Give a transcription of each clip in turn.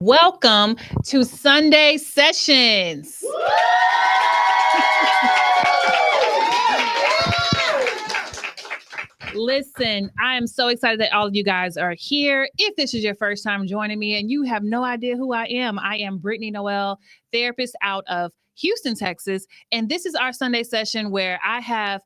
Welcome to Sunday Sessions. Listen, I am so excited that all of you guys are here. If this is your first time joining me and you have no idea who I am Brittainy Noel, therapist out of Houston, Texas. And this is our Sunday session where I have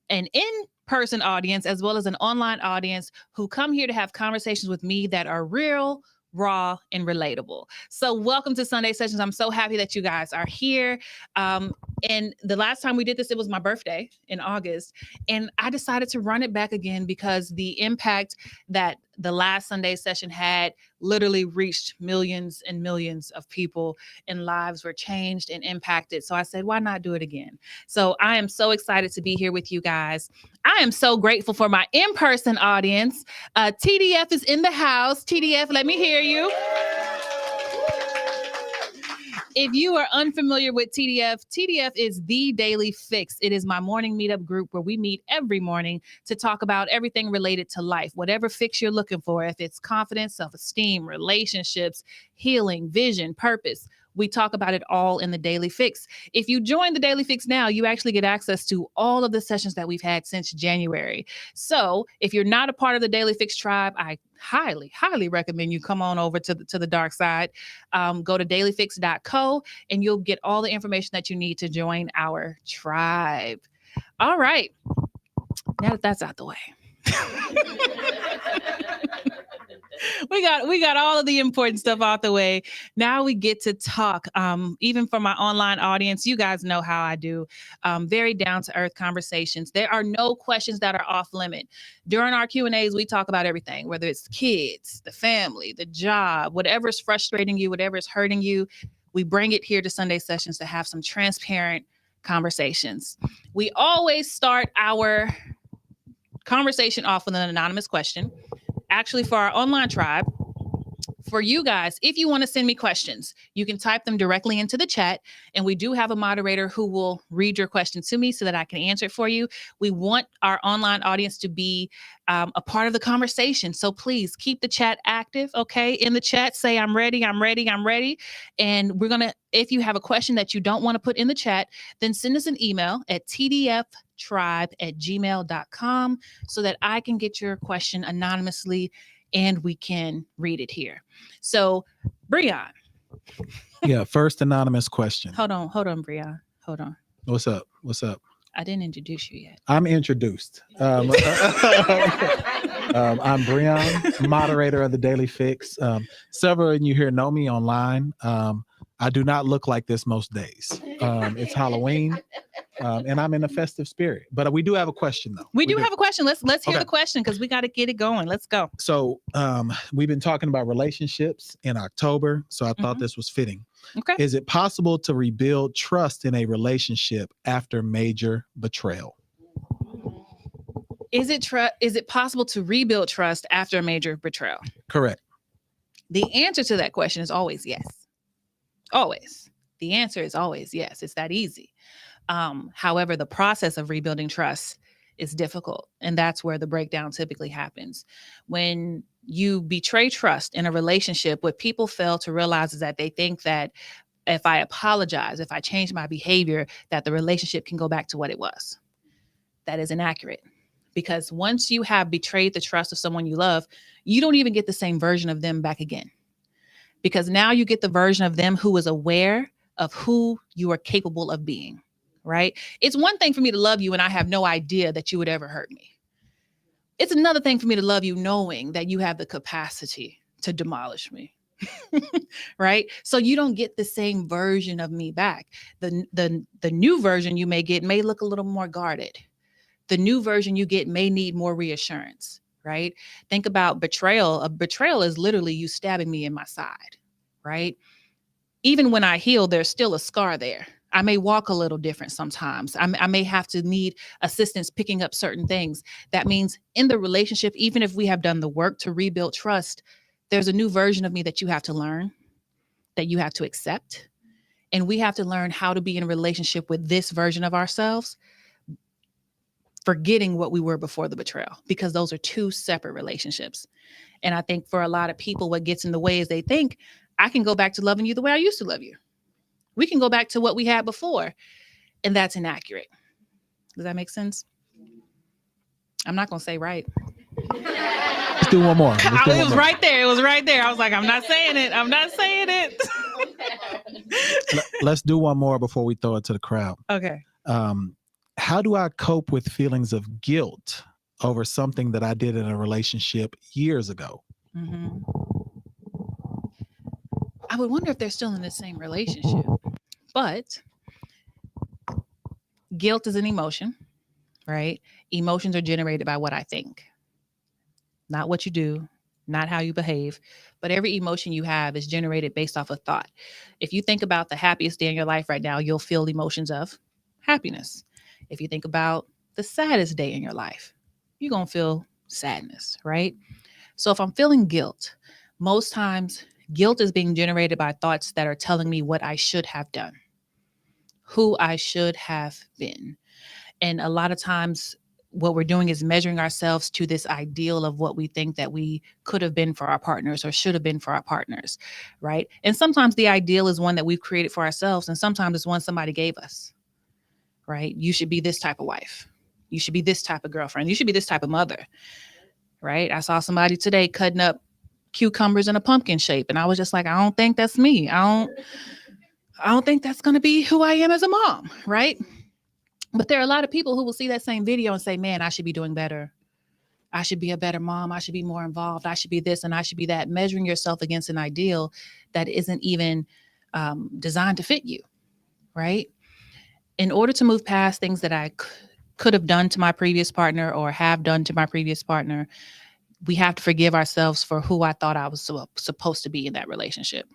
an in-person audience as well as an online audience who come here to have conversations with me that are real, raw, and relatable. So welcome to Sunday Sessions. I'm so happy that you guys are here. And the last time we did this, it was my birthday in August. And I decided to run it back again because the impact that the last Sunday session had literally reached millions and millions of people, and lives were changed and impacted. So I said, why not do it again? So I am so excited to be here with you guys. I am so grateful for my in-person audience. TDF is in the house. TDF, let me hear you. If you are unfamiliar with TDF, TDF is the Daily Fix. It is my morning meetup group where we meet every morning to talk about everything related to life, whatever fix you're looking for. If it's confidence, self-esteem, relationships, healing, vision, purpose, we talk about it all in the Daily Fix. If you join the Daily Fix now, you actually get access to all of the sessions that we've had since January. So if you're not a part of the Daily Fix tribe, I highly recommend you come on over to the dark side. Go to dailyfix.co and you'll get all the information that you need to join our tribe. All right. Now that that's out the way. we got all of the important stuff out the way. Now we get to talk. Even for my online audience, you guys know how I do. Very down to earth conversations. There are no questions that are off limit. During our Q&As, we talk about everything, whether it's kids, the family, the job, whatever's frustrating you, whatever's hurting you. We bring it here to Sunday Sessions to have some transparent conversations. We always start our conversation off with an anonymous question. Actually, for our online tribe, for you guys, if you want to send me questions, you can type them directly into the chat. And we do have a moderator who will read your question to me so that I can answer it for you. We want our online audience to be a part of the conversation. So please keep the chat active, okay? In the chat, say, I'm ready, I'm ready, I'm ready. And we're going to, if you have a question that you don't want to put in the chat, then send us an email at tdftribe@gmail.com so that I can get your question anonymously and we can read it here. So, Breon. Yeah, first anonymous question. Hold on, Breon. Hold on. What's up? I didn't introduce you yet. I'm introduced. I'm Breon, moderator of the Daily Fix. Several of you here know me online. I do not look like this most days. It's Halloween, and I'm in a festive spirit. But we do have a question, though. We do have a question. Let's hear the question because we got to get it going. Let's go. So we've been talking about relationships in October, so I thought this was fitting. Okay. Is it possible to rebuild trust in a relationship after major betrayal? Is it possible to rebuild trust after a major betrayal? Correct. The answer to that question is always yes. Always. The answer is always yes. It's that easy. However, the process of rebuilding trust is difficult. And that's where the breakdown typically happens. When you betray trust in a relationship, what people fail to realize is that they think that if I apologize, if I change my behavior, that the relationship can go back to what it was. That is inaccurate. Because once you have betrayed the trust of someone you love, you don't even get the same version of them back again. Because now you get the version of them who is aware of who you are capable of being, right? It's one thing for me to love you and I have no idea that you would ever hurt me. It's another thing for me to love you knowing that you have the capacity to demolish me, right? So you don't get the same version of me back. The new version you may get may look a little more guarded. The new version you get may need more reassurance, right? Think about betrayal. A betrayal is literally you stabbing me in my side, right? Even when I heal, there's still a scar there. I may walk a little different sometimes. I may have to need assistance picking up certain things. That means in the relationship, even if we have done the work to rebuild trust, there's a new version of me that you have to learn, that you have to accept. And we have to learn how to be in a relationship with this version of ourselves, forgetting what we were before the betrayal, because those are two separate relationships. And I think for a lot of people, what gets in the way is they think, I can go back to loving you the way I used to love you. We can go back to what we had before, and that's inaccurate. Does that make sense? I'm not going to say right. Let's do one more. It was right there. It was right there. I was like, I'm not saying it. I'm not saying it. Let's do one more before we throw it to the crowd. Okay. How do I cope with feelings of guilt over something that I did in a relationship years ago? Mm-hmm. I would wonder if they're still in the same relationship. But guilt is an emotion, right? Emotions are generated by what I think, not what you do, not how you behave. But every emotion you have is generated based off of thought. If you think about the happiest day in your life right now, you'll feel emotions of happiness. If you think about the saddest day in your life, you're going to feel sadness, right? So if I'm feeling guilt, most times guilt is being generated by thoughts that are telling me what I should have done, who I should have been. And a lot of times what we're doing is measuring ourselves to this ideal of what we think that we could have been for our partners or should have been for our partners, right? And sometimes the ideal is one that we've created for ourselves, and sometimes it's one somebody gave us, right? You should be this type of wife. You should be this type of girlfriend. You should be this type of mother, right? I saw somebody today cutting up cucumbers in a pumpkin shape, and I was just like, I don't think that's me. I don't think that's going to be who I am as a mom, right? But there are a lot of people who will see that same video and say, man, I should be doing better. I should be a better mom. I should be more involved. I should be this and I should be that. Measuring yourself against an ideal that isn't even designed to fit you, right? In order to move past things that I could have done to my previous partner or have done to my previous partner, we have to forgive ourselves for who I thought I was supposed to be in that relationship.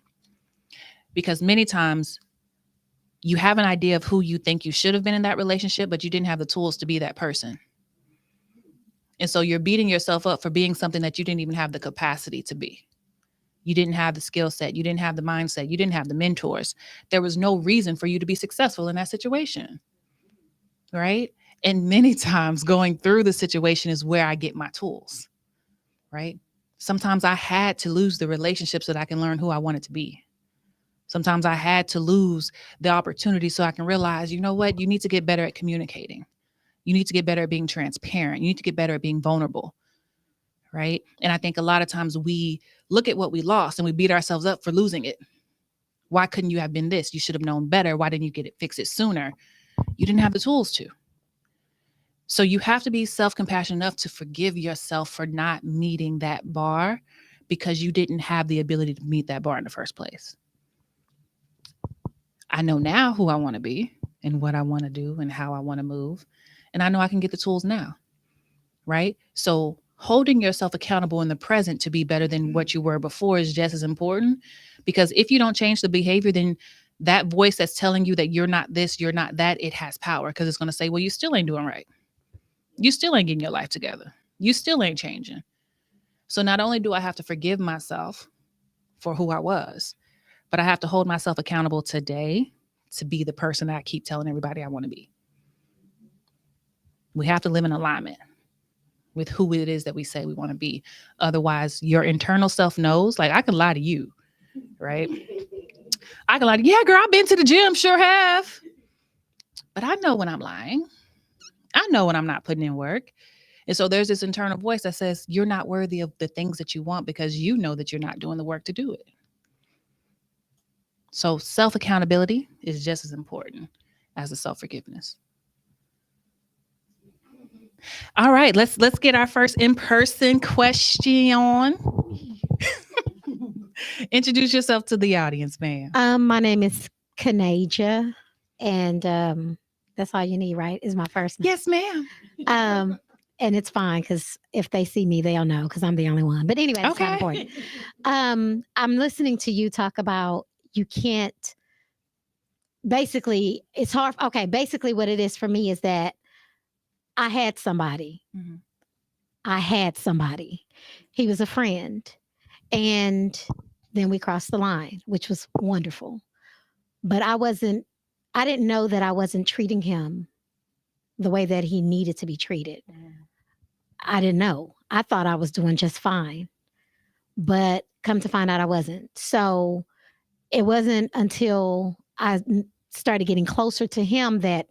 Because many times you have an idea of who you think you should have been in that relationship, but you didn't have the tools to be that person. And so you're beating yourself up for being something that you didn't even have the capacity to be. You didn't have the skill set. You didn't have the mindset. You didn't have the mentors. There was no reason for you to be successful in that situation, right? And many times going through the situation is where I get my tools, right? Sometimes I had to lose the relationship so that I can learn who I wanted to be. Sometimes I had to lose the opportunity so I can realize, you know what? You need to get better at communicating. You need to get better at being transparent. You need to get better at being vulnerable, right? And I think a lot of times we look at what we lost and we beat ourselves up for losing it. Why couldn't you have been this? You should have known better. Why didn't you fix it sooner? You didn't have the tools to. So you have to be self-compassionate enough to forgive yourself for not meeting that bar because you didn't have the ability to meet that bar in the first place. I know now who I want to be and what I want to do and how I want to move. And I know I can get the tools now, right? So holding yourself accountable in the present to be better than what you were before is just as important, because if you don't change the behavior, then that voice that's telling you that you're not this, you're not that, it has power because it's going to say, well, you still ain't doing right. You still ain't getting your life together. You still ain't changing. So not only do I have to forgive myself for who I was, but I have to hold myself accountable today to be the person that I keep telling everybody I want to be. We have to live in alignment with who it is that we say we want to be. Otherwise, your internal self knows, like I can lie to you, right? I can lie to you. Yeah, girl, I've been to the gym, sure have. But I know when I'm lying. I know when I'm not putting in work. And so there's this internal voice that says, you're not worthy of the things that you want because you know that you're not doing the work to do it. So self-accountability is just as important as the self-forgiveness. All right, let's get our first in-person question. Introduce yourself to the audience, ma'am. My name is Kanaja, and that's all you need, right? Is my first name. Yes, ma'am. And it's fine because if they see me, they'll know because I'm the only one. But anyway, it's not important. I'm listening to you talk about you can't. Basically, it's hard. Okay, basically, what it is for me is that I had somebody. Mm-hmm. I had somebody. He was a friend, and then we crossed the line, which was wonderful. But I didn't know that I wasn't treating him the way that he needed to be treated. I didn't know. I thought I was doing just fine, but come to find out I wasn't. So it wasn't until I started getting closer to him that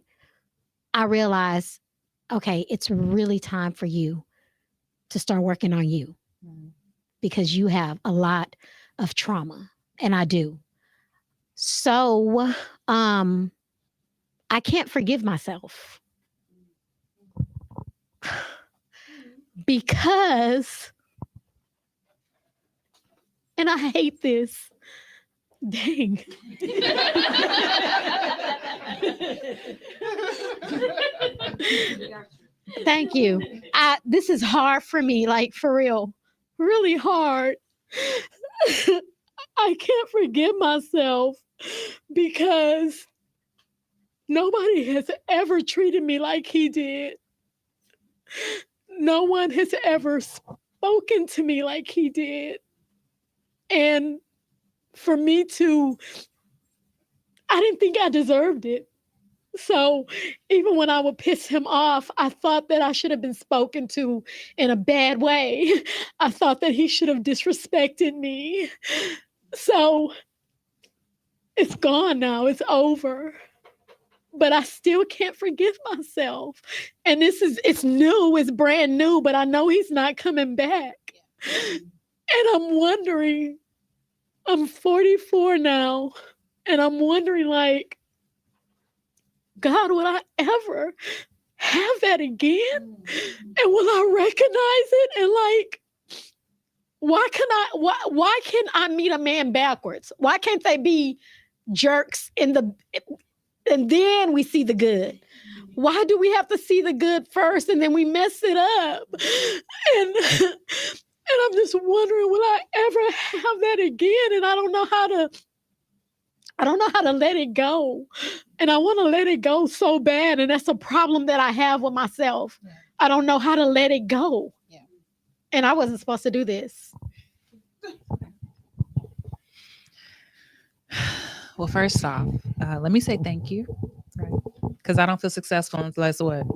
I realized, okay, it's really time for you to start working on you because you have a lot of trauma, and I do. So, I can't forgive myself because, and I hate this. Dang. Thank you. This is hard for me, like for real, really hard. I can't forgive myself because nobody has ever treated me like he did. No one has ever spoken to me like he did. And for me to, I didn't think I deserved it. So even when I would piss him off, I thought that I should have been spoken to in a bad way. I thought that he should have disrespected me. So it's gone now. It's over. But I still can't forgive myself. And it's new, it's brand new, but I know he's not coming back. And I'm wondering, I'm 44 now, and I'm wondering, like, God, will I ever have that again? And will I recognize it? And like, why can't I meet a man backwards? Why can't they be jerks and then we see the good? Why do we have to see the good first and then we mess it up? And I'm just wondering, will I ever have that again? And I don't know how to let it go. And I want to let it go so bad. And that's a problem that I have with myself. Yeah. I don't know how to let it go. Yeah. And I wasn't supposed to do this. Well, first off, let me say thank you. Right? Because I don't feel successful unless what?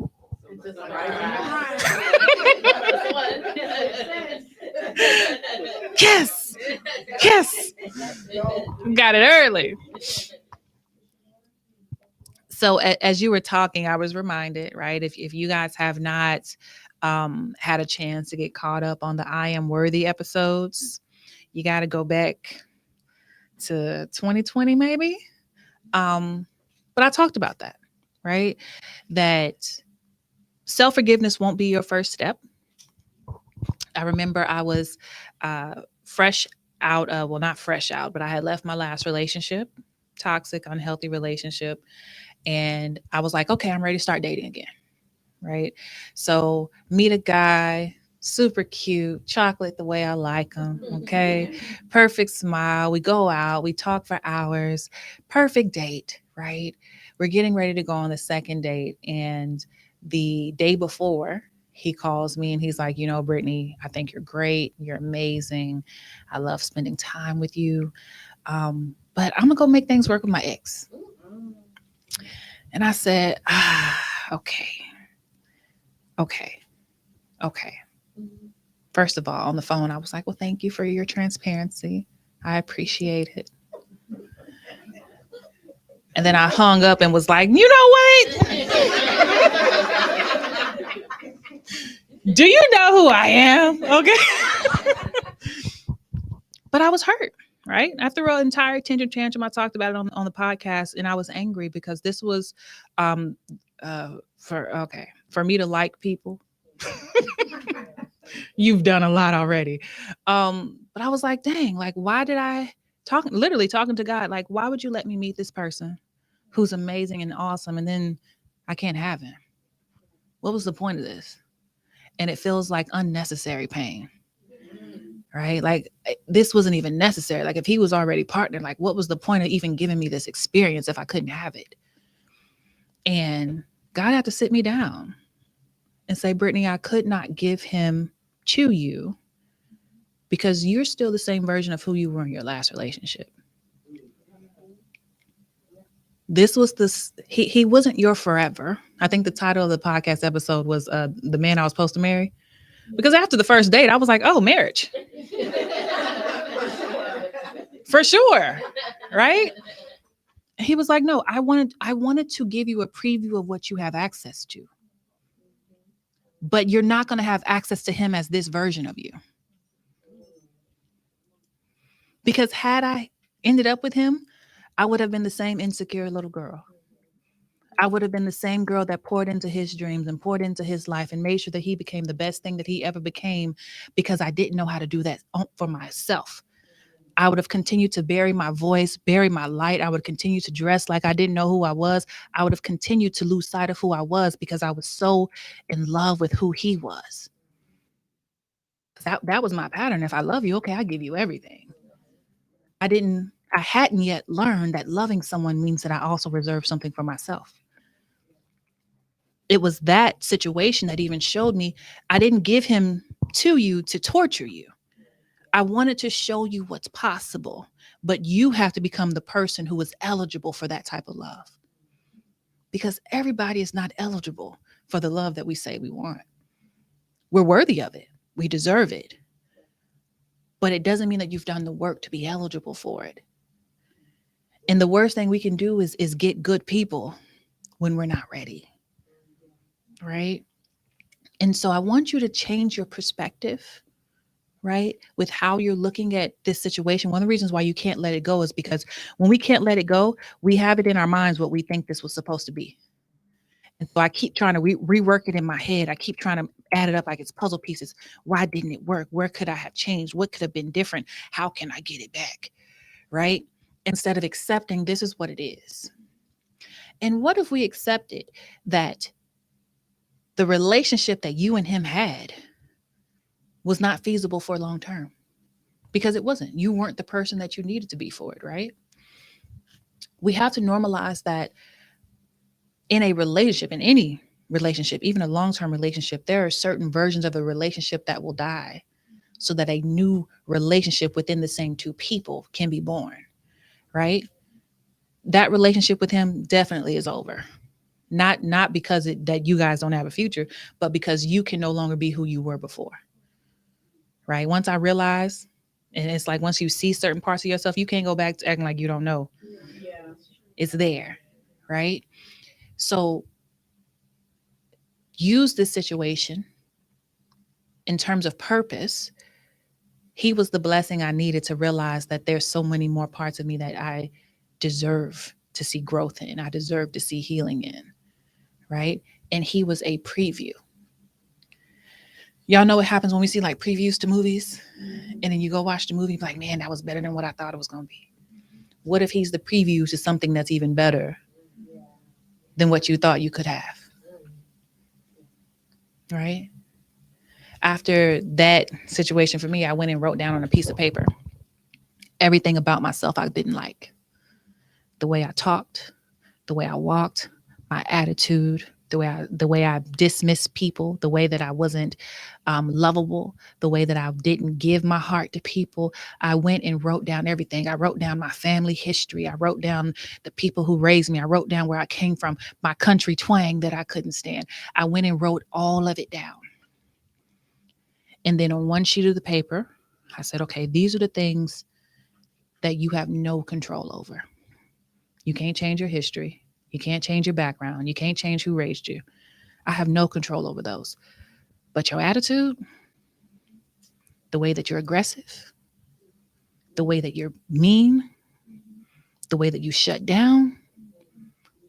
Yes. Yes. Got it early. So as you were talking, I was reminded, right? If you guys have not had a chance to get caught up on the I Am Worthy episodes, you got to go back to 2020 maybe. But I talked about that, right? That self-forgiveness won't be your first step. I remember I was fresh out of, well, not fresh out, but I had left my last relationship, toxic, unhealthy relationship. And I was like, okay, I'm ready to start dating again. Right. So meet a guy, super cute, chocolate the way I like him. Okay. Perfect smile. We go out, we talk for hours, perfect date. Right. We're getting ready to go on the second date. And the day before, he calls me and he's like, you know, Brittainy, I think you're great. You're amazing. I love spending time with you. But I'm going to go make things work with my ex. And I said, okay. First of all, on the phone, I was like, well, thank you for your transparency. I appreciate it. And then I hung up and was like, you know what? Do you know who I am? Okay. But I was hurt. Right. I threw an entire attention tantrum. I talked about it on the podcast, and I was angry because this was for me to like people. You've done a lot already. But I was like, dang, like, why did I literally talking to God? Like, why would you let me meet this person who's amazing and awesome, and then I can't have him? What was the point of this? And it feels like unnecessary pain. Right? Like, this wasn't even necessary. Like, if he was already partnered, like, what was the point of even giving me this experience if I couldn't have it? And God had to sit me down and say, Brittainy, I could not give him to you because you're still the same version of who you were in your last relationship. This was he wasn't your forever. I think the title of the podcast episode was The Man I Was Supposed to Marry. Because after the first date, I was like, oh, marriage. for sure. Right? He was like, no, I wanted to give you a preview of what you have access to. But you're not going to have access to him as this version of you. Because had I ended up with him, I would have been the same insecure little girl. I would have been the same girl that poured into his dreams and poured into his life and made sure that he became the best thing that he ever became because I didn't know how to do that for myself. I would have continued to bury my voice, bury my light. I would continue to dress like I didn't know who I was. I would have continued to lose sight of who I was because I was so in love with who he was. That was my pattern. If I love you, okay, I give you everything. I hadn't yet learned that loving someone means that I also reserve something for myself. It was that situation that even showed me I didn't give him to you to torture you. I wanted to show you what's possible, but you have to become the person who is eligible for that type of love. Because everybody is not eligible for the love that we say we want. We're worthy of it. We deserve it. But it doesn't mean that you've done the work to be eligible for it. And the worst thing we can do is get good people when we're not ready. Right? And so I want you to change your perspective, right? With how you're looking at this situation. One of the reasons why you can't let it go is because when we can't let it go, we have it in our minds what we think this was supposed to be. And so I keep trying to rework it in my head. I keep trying to add it up like it's puzzle pieces. Why didn't it work? Where could I have changed? What could have been different? How can I get it back? Right? Instead of accepting this is what it is. And what if we accepted that the relationship that you and him had was not feasible for long term? Because it wasn't. You weren't the person that you needed to be for it, right? We have to normalize that in a relationship, in any relationship, even a long-term relationship, there are certain versions of a relationship that will die so that a new relationship within the same two people can be born, right? That relationship with him definitely is over. Not because that you guys don't have a future, but because you can no longer be who you were before, right? Once I realized, and it's like once you see certain parts of yourself, you can't go back to acting like you don't know. Yeah. It's there, right? So use this situation in terms of purpose. He was the blessing I needed to realize that there's so many more parts of me that I deserve to see growth in. I deserve to see healing in, right? And he was a preview. Y'all know what happens when we see like previews to movies and then you go watch the movie like, man, that was better than what I thought it was going to be. What if he's the preview to something that's even better than what you thought you could have? Right? After that situation for me, I went and wrote down on a piece of paper everything about myself I didn't like. The way I talked, the way I walked, my attitude, the way I dismissed people, the way that I wasn't lovable, the way that I didn't give my heart to people. I went and wrote down everything. I wrote down my family history. I wrote down the people who raised me. I wrote down where I came from, my country twang that I couldn't stand. I went and wrote all of it down. And then on one sheet of the paper, I said, okay, these are the things that you have no control over. You can't change your history. You can't change your background. You can't change who raised you. I have no control over those. But your attitude, the way that you're aggressive, the way that you're mean, the way that you shut down,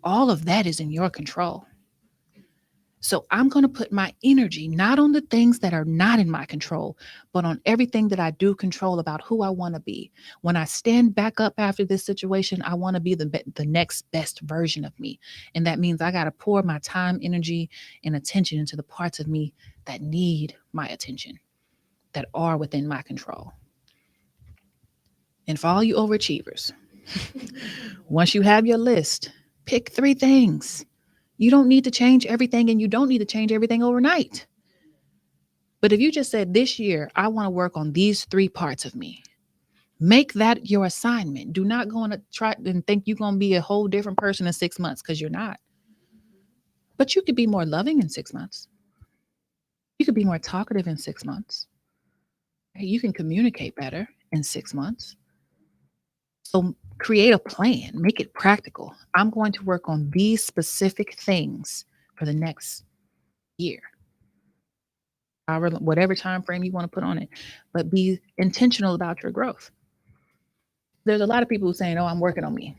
all of that is in your control. So I'm going to put my energy not on the things that are not in my control, but on everything that I do control about who I want to be. When I stand back up after this situation, I want to be the next best version of me. And that means I got to pour my time, energy, and attention into the parts of me that need my attention, that are within my control. And for all you overachievers, once you have your list, pick 3 things. You don't need to change everything and you don't need to change everything overnight. But if you just said this year, I want to work on these 3 parts of me, make that your assignment. Do not go and try and think you're going to be a whole different person in 6 months because you're not. But you could be more loving in 6 months. You could be more talkative in 6 months. You can communicate better in 6 months. So create a plan, make it practical. I'm going to work on these specific things for the next year, however, whatever time frame you want to put on it, but be intentional about your growth. There's a lot of people who saying, "Oh, I'm working on me."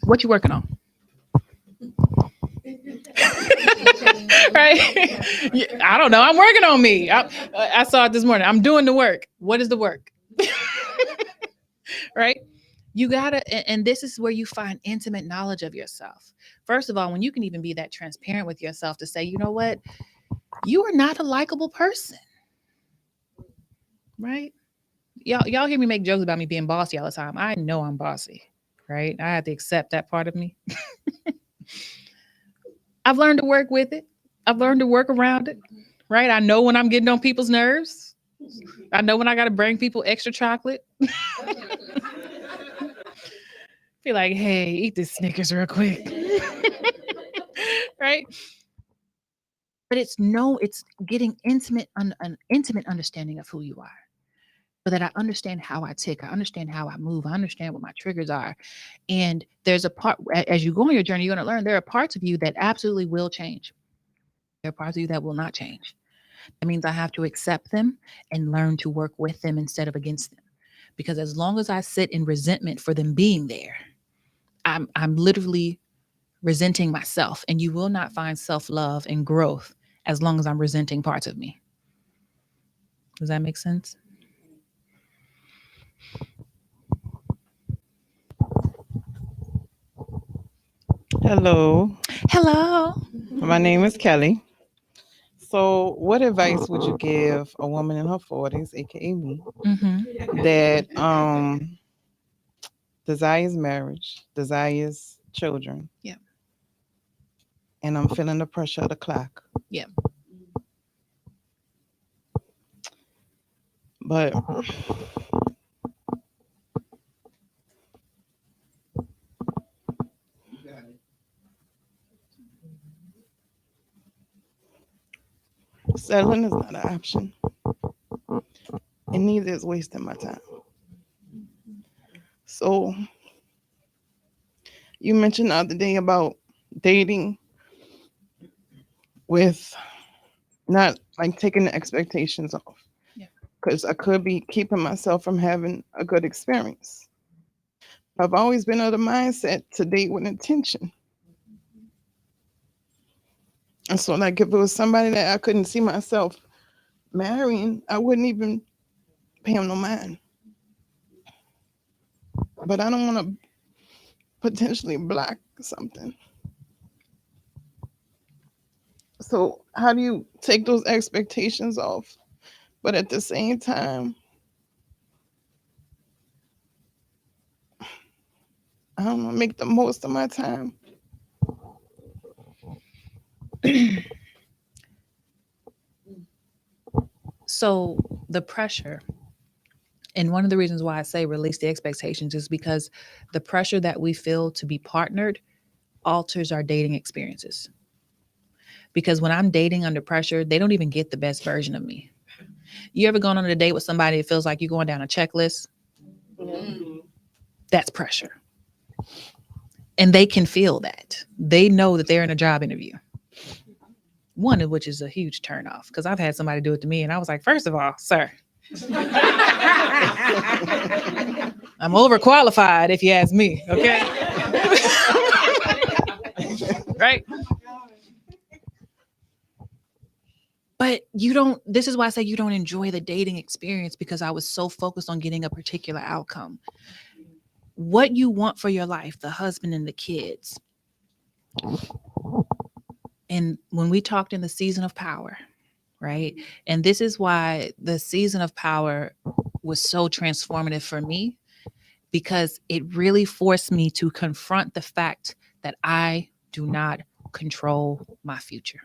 What you working on? Right? I don't know. I'm working on me. I saw it this morning. I'm doing the work. What is the work? Right? You gotta, and this is where you find intimate knowledge of yourself. First of all, when you can even be that transparent with yourself to say, you know what, you are not a likable person, right? Y'all hear me make jokes about me being bossy all the time. I know I'm bossy, right? I have to accept that part of me. I've learned to work with it. I've learned to work around it, right? I know when I'm getting on people's nerves. I know when I got to bring people extra chocolate. Be like, hey, eat this Snickers real quick. Right? But it's getting an intimate understanding of who you are. So that I understand how I tick, I understand how I move, I understand what my triggers are. And there's a part as you go on your journey, you're gonna learn there are parts of you that absolutely will change. There are parts of you that will not change. That means I have to accept them and learn to work with them instead of against them. Because as long as I sit in resentment for them being there, I'm literally resenting myself. And you will not find self-love and growth as long as I'm resenting parts of me. Does that make sense? Hello, Hello. my name is Kelly. So, what advice would you give a woman in her 40s, aka me, that desires marriage, desires children? Yeah. And I'm feeling the pressure of the clock. Yeah. But settling is not an option. And neither is wasting my time. So, you mentioned the other day about dating with not like taking the expectations off. Yeah. Because I could be keeping myself from having a good experience. I've always been of the mindset to date with intention. And so, like, if it was somebody that I couldn't see myself marrying, I wouldn't even pay him no mind. But I don't want to potentially block something. So, how do you take those expectations off, but at the same time, I don't know, make the most of my time? So the pressure, and one of the reasons why I say release the expectations is because the pressure that we feel to be partnered alters our dating experiences. Because when I'm dating under pressure, they don't even get the best version of me. You ever gone on a date with somebody that feels like you're going down a checklist? Mm-hmm. That's pressure. And they can feel that. They know that they're in a job interview. One of which is a huge turnoff because I've had somebody do it to me and I was like, first of all, sir, I'm overqualified if you ask me, okay? Right? But this is why I say you don't enjoy the dating experience because I was so focused on getting a particular outcome. What you want for your life, the husband and the kids. And when we talked in the season of power, right? And this is why the season of power was so transformative for me because it really forced me to confront the fact that I do not control my future.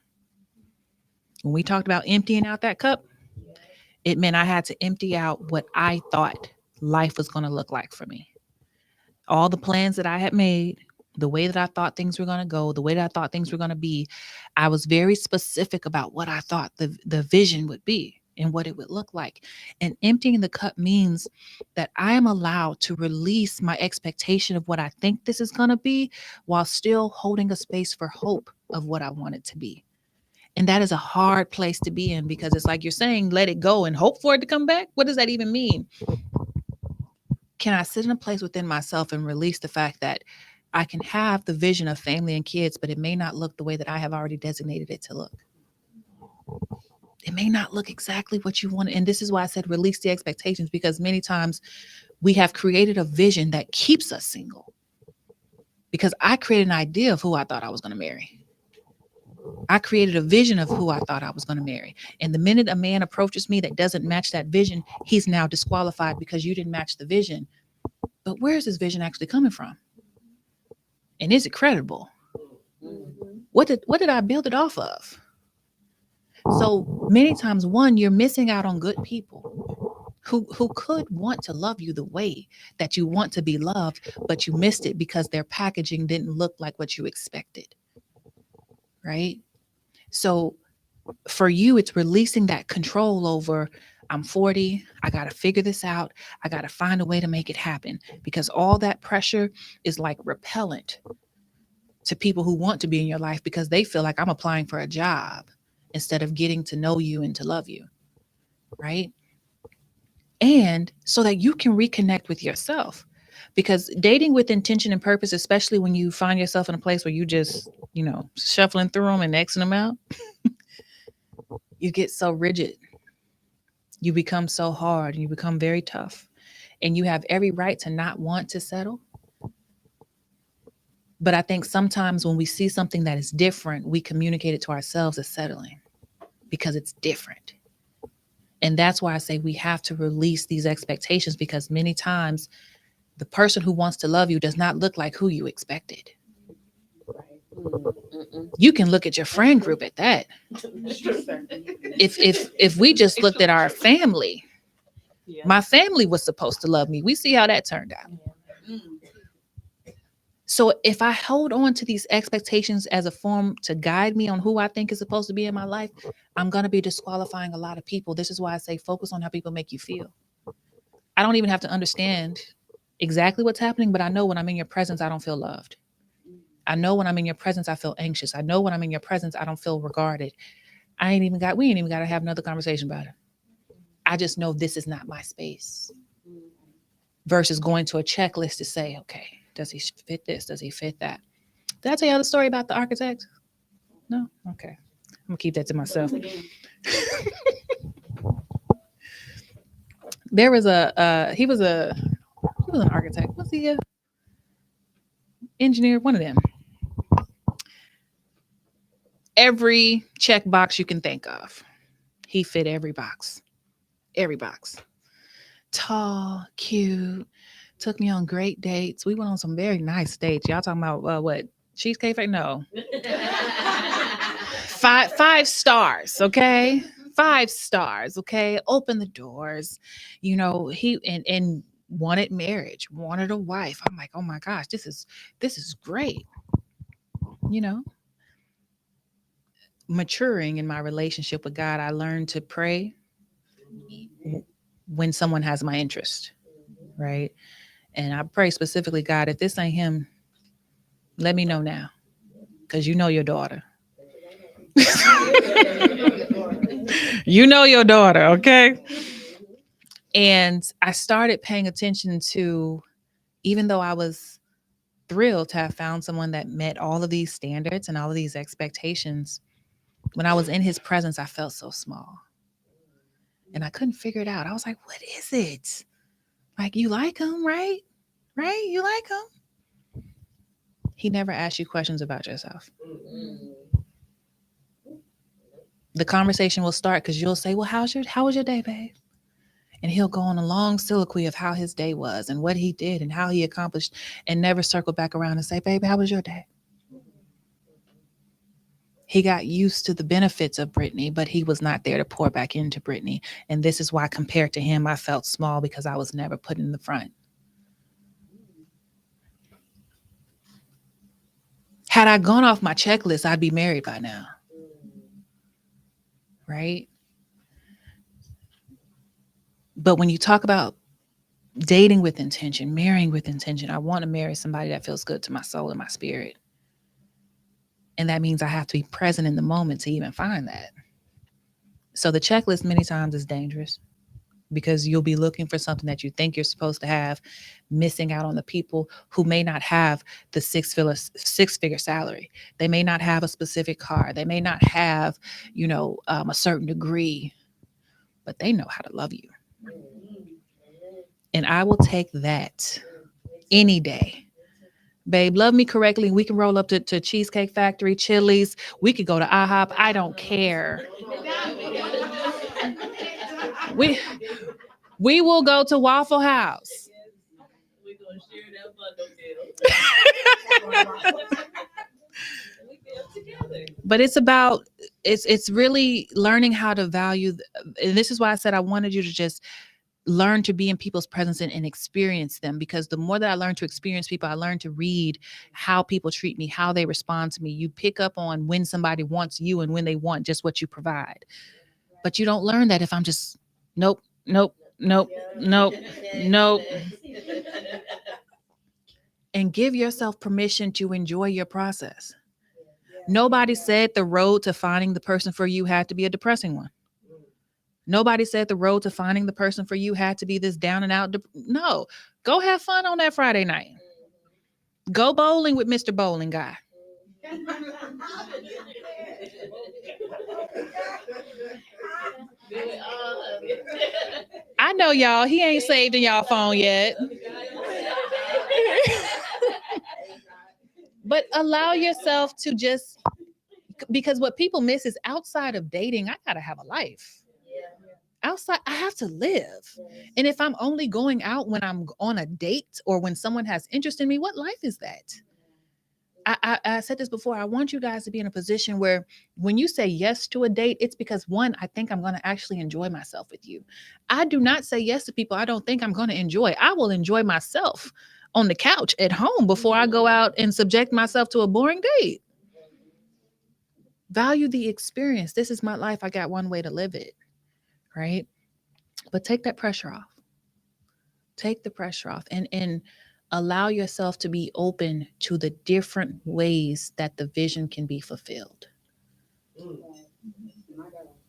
When we talked about emptying out that cup, it meant I had to empty out what I thought life was going to look like for me. All the plans that I had made, the way that I thought things were going to go, the way that I thought things were going to be, I was very specific about what I thought the vision would be. and what it would look like. And emptying the cup means that I am allowed to release my expectation of what I think this is going to be while still holding a space for hope of what I want it to be. And that is a hard place to be in, because it's like you're saying, let it go and hope for it to come back. What does that even mean? Can I sit in a place within myself and release the fact that I can have the vision of family and kids, but it may not look the way that I have already designated it to look. It may not look exactly what you want. And this is why I said release the expectations, because many times we have created a vision that keeps us single. Because I created an idea of who I thought I was going to marry. I created a vision of who I thought I was going to marry. And the minute a man approaches me that doesn't match that vision, he's now disqualified because you didn't match the vision. But where is this vision actually coming from? And is it credible? What did I build it off of? So many times, one, you're missing out on good people who could want to love you the way that you want to be loved, but you missed it because their packaging didn't look like what you expected. Right? So for you, it's releasing that control over, I'm 40, I got to figure this out. I got to find a way to make it happen, because all that pressure is like repellent to people who want to be in your life, because they feel like I'm applying for a job instead of getting to know you and to love you. Right? And so that you can reconnect with yourself, because dating with intention and purpose, especially when you find yourself in a place where you just, shuffling through them and Xing them out, you get so rigid. You become so hard and you become very tough, and you have every right to not want to settle. But I think sometimes when we see something that is different, we communicate it to ourselves as settling because it's different. And that's why I say we have to release these expectations, because many times the person who wants to love you does not look like who you expected. You can look at your friend group at that. If we just looked at our family, my family was supposed to love me. We see how that turned out. So if I hold on to these expectations as a form to guide me on who I think is supposed to be in my life, I'm going to be disqualifying a lot of people. This is why I say focus on how people make you feel. I don't even have to understand exactly what's happening, but I know when I'm in your presence, I don't feel loved. I know when I'm in your presence, I feel anxious. I know when I'm in your presence, I don't feel regarded. We ain't even got to have another conversation about it. I just know this is not my space. Versus going to a checklist to say, okay, does he fit this? Does he fit that? Did I tell you the story about the architect? No? Okay. I'm going to keep that to myself. There was he was an architect. Was he a engineer? One of them. Every check box you can think of, he fit every box. Every box. Tall, cute, took me on great dates. We went on some very nice dates. Y'all talking about what? Cheesecake Factory? No. Five stars, okay? 5 stars, okay? Open the doors. He and wanted marriage, wanted a wife. I'm like, oh my gosh, this is great. Maturing in my relationship with God, I learned to pray when someone has my interest, right? And I pray specifically, God, if this ain't him, let me know now, because you know your daughter. You know your daughter, okay? And I started paying attention to, even though I was thrilled to have found someone that met all of these standards and all of these expectations, when I was in his presence, I felt so small. And I couldn't figure it out. I was like, what is it? Like, you like him, right? Right? You like him? He never asked you questions about yourself. The conversation will start because you'll say, well, how was your day, babe? And he'll go on a long soliloquy of how his day was and what he did and how he accomplished, and never circle back around and say, baby, how was your day? He got used to the benefits of Brittainy, but he was not there to pour back into Brittainy. And this is why, compared to him, I felt small, because I was never put in the front. Had I gone off my checklist, I'd be married by now. Right? But when you talk about dating with intention, marrying with intention, I want to marry somebody that feels good to my soul and my spirit. And that means I have to be present in the moment to even find that. So the checklist many times is dangerous because you'll be looking for something that you think you're supposed to have, missing out on the people who may not have the six-figure salary. They may not have a specific car. They may not have, a certain degree, but they know how to love you. And I will take that any day. Babe, love me correctly. We can roll up to Cheesecake Factory, Chili's. We could go to IHOP. I don't care. We will go to Waffle House. But it's really learning how to value. And this is why I said I wanted you to just learn to be in people's presence and experience them, because the more that I learn to experience people, I learn to read how people treat me, how they respond to me. You pick up on when somebody wants you and when they want just what you provide. But you don't learn that if I'm just nope, nope, nope, nope, nope. And give yourself permission to enjoy your process. Nobody said the road to finding the person for you had to be a depressing one. Nobody said the road to finding the person for you had to be this down and out. No, go have fun on that Friday night. Go bowling with Mr. Bowling Guy. I know y'all, he ain't saved in y'all phone yet. But allow yourself to just, because what people miss is outside of dating, I gotta have a life. Outside, I have to live. And if I'm only going out when I'm on a date or when someone has interest in me, what life is that? I said this before. I want you guys to be in a position where when you say yes to a date, it's because, one, I think I'm going to actually enjoy myself with you. I do not say yes to people I don't think I'm going to enjoy. I will enjoy myself on the couch at home before I go out and subject myself to a boring date. Value the experience. This is my life. I got one way to live it. Right? But take that pressure off. Take the pressure off and allow yourself to be open to the different ways that the vision can be fulfilled.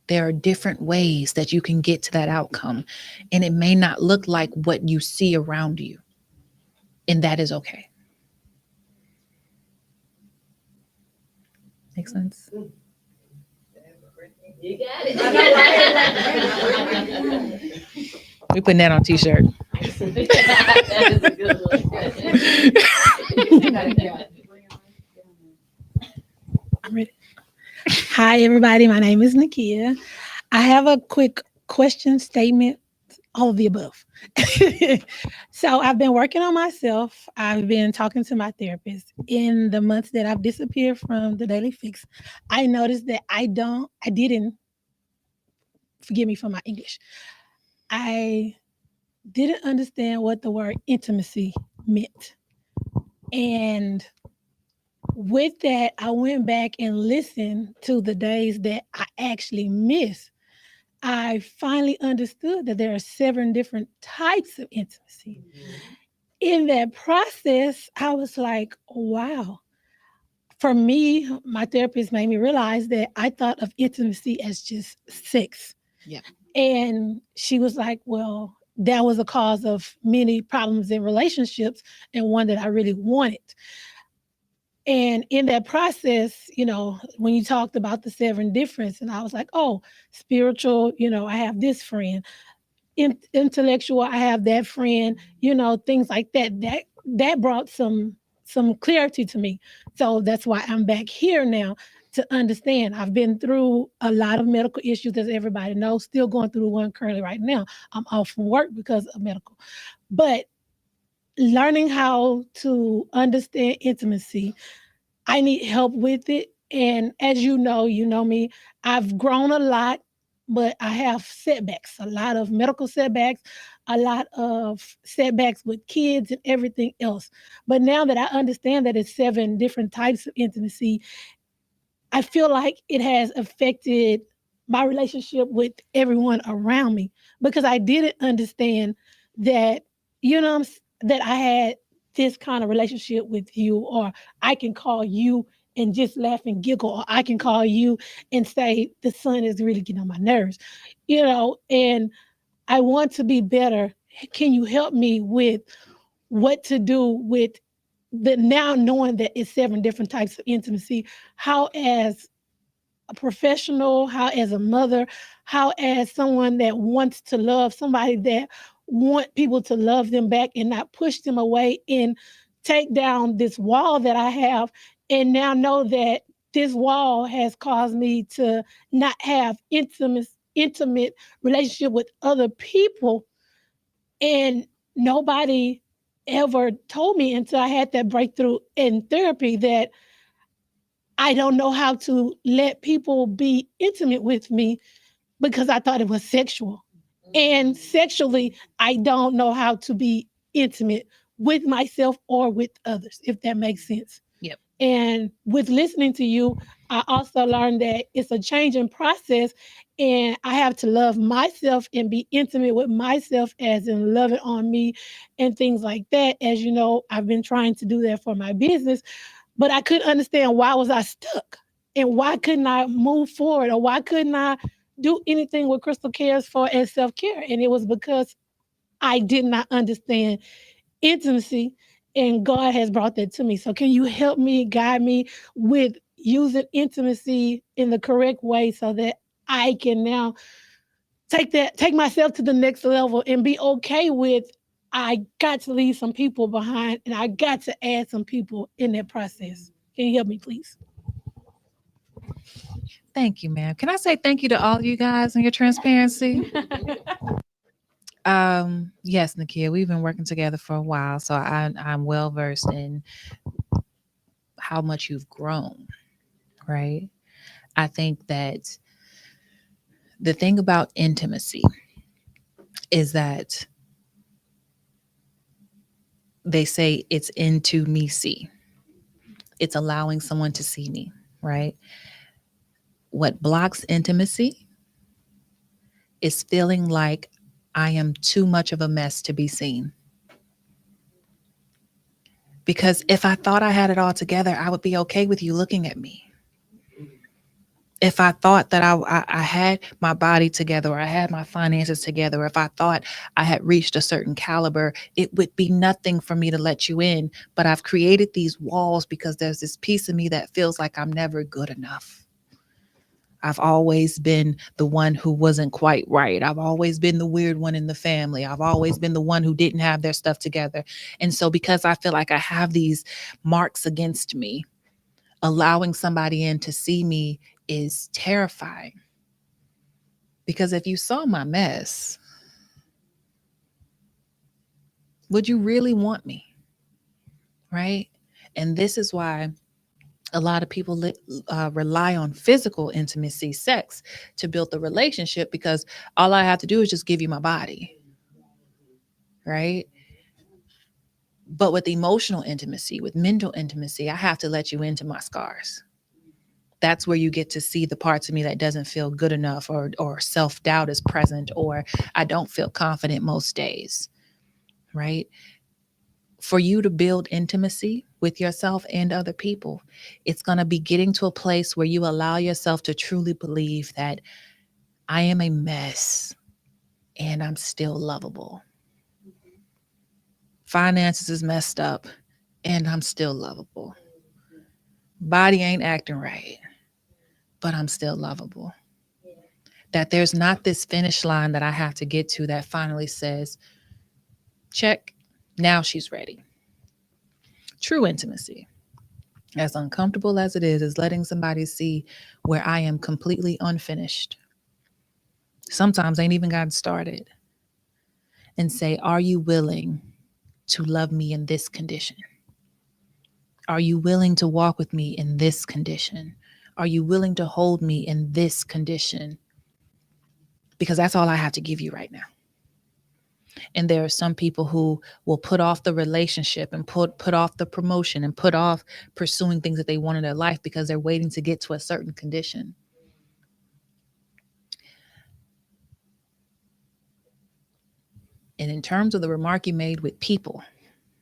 There are different ways that you can get to that outcome, and it may not look like what you see around you, and that is okay. Make sense? You got it. We putting that on t-shirt. That is a good one. I'm ready. Hi, everybody. My name is Nakia. I have a quick question, statement, all of the above. So I've been working on myself. I've been talking to my therapist. In the months that I've disappeared from the Daily Fix, I noticed that I didn't, forgive me for my English, I didn't understand what the word intimacy meant. And with that, I went back and listened to the days that I actually missed. I finally understood that there are 7 different types of intimacy. In that process, I was like, wow. For me, my therapist made me realize that I thought of intimacy as just sex. Yeah. And she was like, well, that was a cause of many problems in relationships and one that I really wanted. And in that process, when you talked about the 7 difference, and I was like, oh, spiritual, I have this friend. Intellectual, I have that friend, things like that. That brought some clarity to me. So that's why I'm back here now to understand. I've been through a lot of medical issues, as everybody knows, still going through one currently right now. I'm off from work because of medical. But learning how to understand intimacy, I need help with it. And as you know me, I've grown a lot, but I have setbacks, a lot of medical setbacks, a lot of setbacks with kids and everything else. But now that I understand that it's 7 different types of intimacy, I feel like it has affected my relationship with everyone around me, because I didn't understand that, that I had this kind of relationship with you, or I can call you and just laugh and giggle, or I can call you and say the sun is really getting on my nerves, and I want to be better. Can you help me with what to do with the now knowing that it's 7 different types of intimacy? How, as a professional, how as a mother, how as someone that wants to love, somebody that want people to love them back and not push them away, and take down this wall that I have, and now know that this wall has caused me to not have intimate relationship with other people. And nobody ever told me until I had that breakthrough in therapy that I don't know how to let people be intimate with me, because I thought it was sexual. And sexually, I don't know how to be intimate with myself or with others, if that makes sense. Yep. And with listening to you, I also learned that it's a changing process, and I have to love myself and be intimate with myself, as in loving on me and things like that. As you know, I've been trying to do that for my business, but I couldn't understand why was I stuck, and why couldn't I move forward, or why couldn't I do anything with Crystal cares for as self-care. And it was because I did not understand intimacy, and God has brought that to me. So can you help me, guide me with using intimacy in the correct way, so that I can now take myself to the next level and be okay with, I got to leave some people behind, and I got to add some people in that process. Can you help me, please? Thank you, ma'am. Can I say thank you to all of you guys and your transparency? Yes, Nakia, we've been working together for a while, so I'm well versed in how much you've grown, right? I think that the thing about intimacy is that they say it's into me see. It's allowing someone to see me, right? What blocks intimacy is feeling like I am too much of a mess to be seen. Because if I thought I had it all together, I would be okay with you looking at me. If I thought that I had my body together, or I had my finances together, or if I thought I had reached a certain caliber, it would be nothing for me to let you in. But I've created these walls because there's this piece of me that feels like I'm never good enough. I've always been the one who wasn't quite right. I've always been the weird one in the family. I've always been the one who didn't have their stuff together. And so because I feel like I have these marks against me, allowing somebody in to see me is terrifying. Because if you saw my mess, would you really want me? Right? And this is why a lot of people rely on physical intimacy, sex, to build the relationship, because all I have to do is just give you my body. Right? But with emotional intimacy, with mental intimacy, I have to let you into my scars. That's where you get to see the parts of me that doesn't feel good enough, or self-doubt is present, or I don't feel confident most days, right? For you to build intimacy with yourself and other people, it's going to be getting to a place where you allow yourself to truly believe that I am a mess and I'm still lovable. Finances is messed up and I'm still lovable. Body ain't acting right, but I'm still lovable. That there's not this finish line that I have to get to that finally says, check, now she's ready. True intimacy, as uncomfortable as it is letting somebody see where I am completely unfinished. Sometimes I ain't even gotten started. And say, are you willing to love me in this condition? Are you willing to walk with me in this condition? Are you willing to hold me in this condition? Because that's all I have to give you right now. And there are some people who will put off the relationship and put off the promotion and put off pursuing things that they want in their life because they're waiting to get to a certain condition. And in terms of the remark you made with people,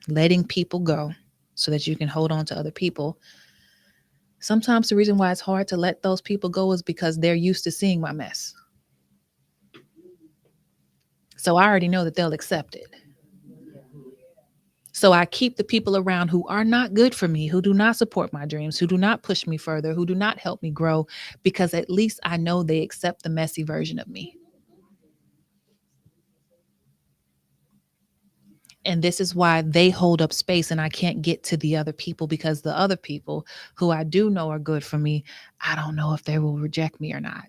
letting people go so that you can hold on to other people, sometimes the reason why it's hard to let those people go is because they're used to seeing my mess. So I already know that they'll accept it. So I keep the people around who are not good for me, who do not support my dreams, who do not push me further, who do not help me grow, because at least I know they accept the messy version of me. And this is why they hold up space and I can't get to the other people, because the other people who I do know are good for me, I don't know if they will reject me or not.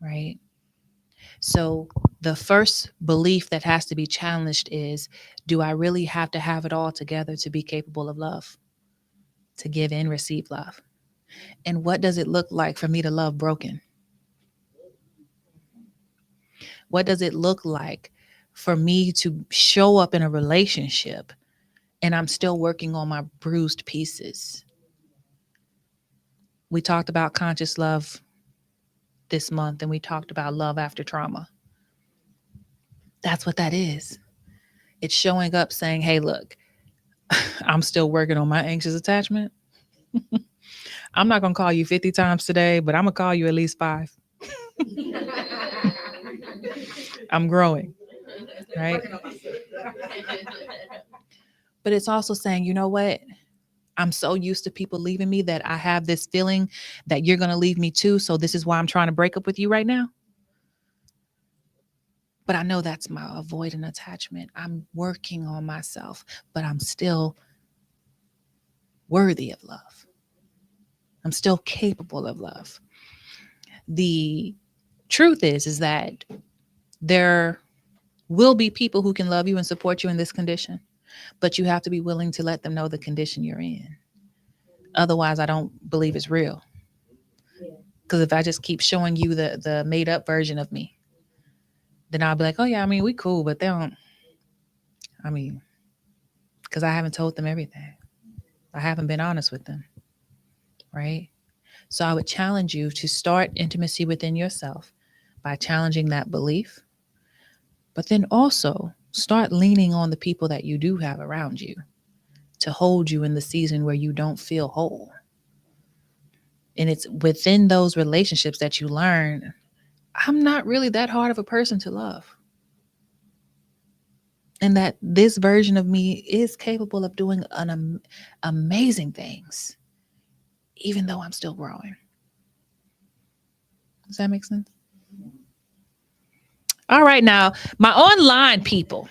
Right? So the first belief that has to be challenged is, do I really have to have it all together to be capable of love, to give and receive love? And what does it look like for me to love broken? What does it look like for me to show up in a relationship and I'm still working on my bruised pieces? We talked about conscious love this month, and we talked about love after trauma. That's what that is. It's showing up saying, hey, look, I'm still working on my anxious attachment. I'm not going to call you 50 times today, but I'm going to call you at least 5. I'm growing, right? But it's also saying, you know what? I'm so used to people leaving me that I have this feeling that you're going to leave me too. So this is why I'm trying to break up with you right now. But I know that's my avoidant attachment. I'm working on myself, but I'm still worthy of love. I'm still capable of love. The truth is that there will be people who can love you and support you in this condition, but you have to be willing to let them know the condition you're in. Otherwise, I don't believe it's real. Because if I just keep showing you the made up version of me, then I'll be like, oh yeah, I mean, we cool, but they don't, I mean, because I haven't told them everything. I haven't been honest with them, right? So I would challenge you to start intimacy within yourself by challenging that belief, but then also start leaning on the people that you do have around you to hold you in the season where you don't feel whole. And it's within those relationships that you learn, I'm not really that hard of a person to love. And that this version of me is capable of doing amazing things, even though I'm still growing. Does that make sense? All right, now, my online people.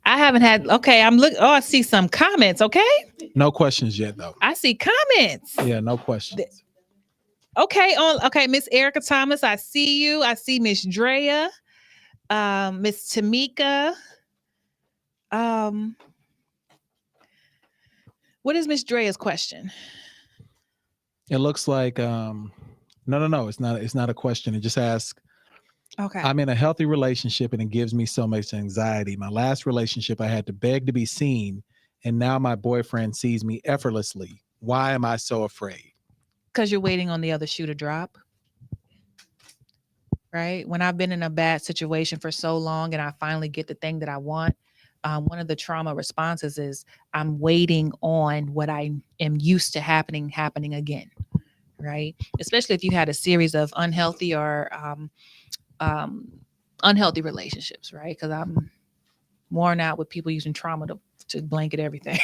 I haven't had, okay, I'm looking, oh, I see some comments, okay? No questions yet, though. I see comments. Yeah, no questions. Okay, Miss Erica Thomas, I see you. I see Miss Drea, Miss Tamika. What is Miss Drea's question? It looks like no, it's not a question. It just asks, okay, I'm in a healthy relationship and it gives me so much anxiety. My last relationship, I had to beg to be seen, and now my boyfriend sees me effortlessly. Why am I so afraid? Because you're waiting on the other shoe to drop. Right? When I've been in a bad situation for so long and I finally get the thing that I want, one of the trauma responses is I'm waiting on what I am used to happening again. Right? Especially if you had a series of unhealthy or unhealthy relationships, right? Because I'm worn out with people using trauma to blanket everything.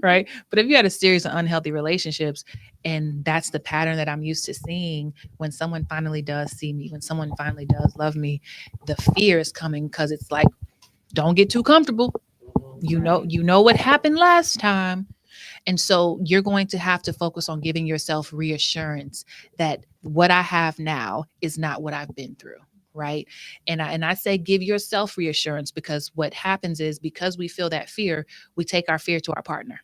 Right? But if you had a series of unhealthy relationships and that's the pattern that I'm used to seeing, when someone finally does see me, when someone finally does love me, the fear is coming because it's like, don't get too comfortable. You know what happened last time. And so you're going to have to focus on giving yourself reassurance that what I have now is not what I've been through. Right. And I say give yourself reassurance, because what happens is, because we feel that fear, we take our fear to our partner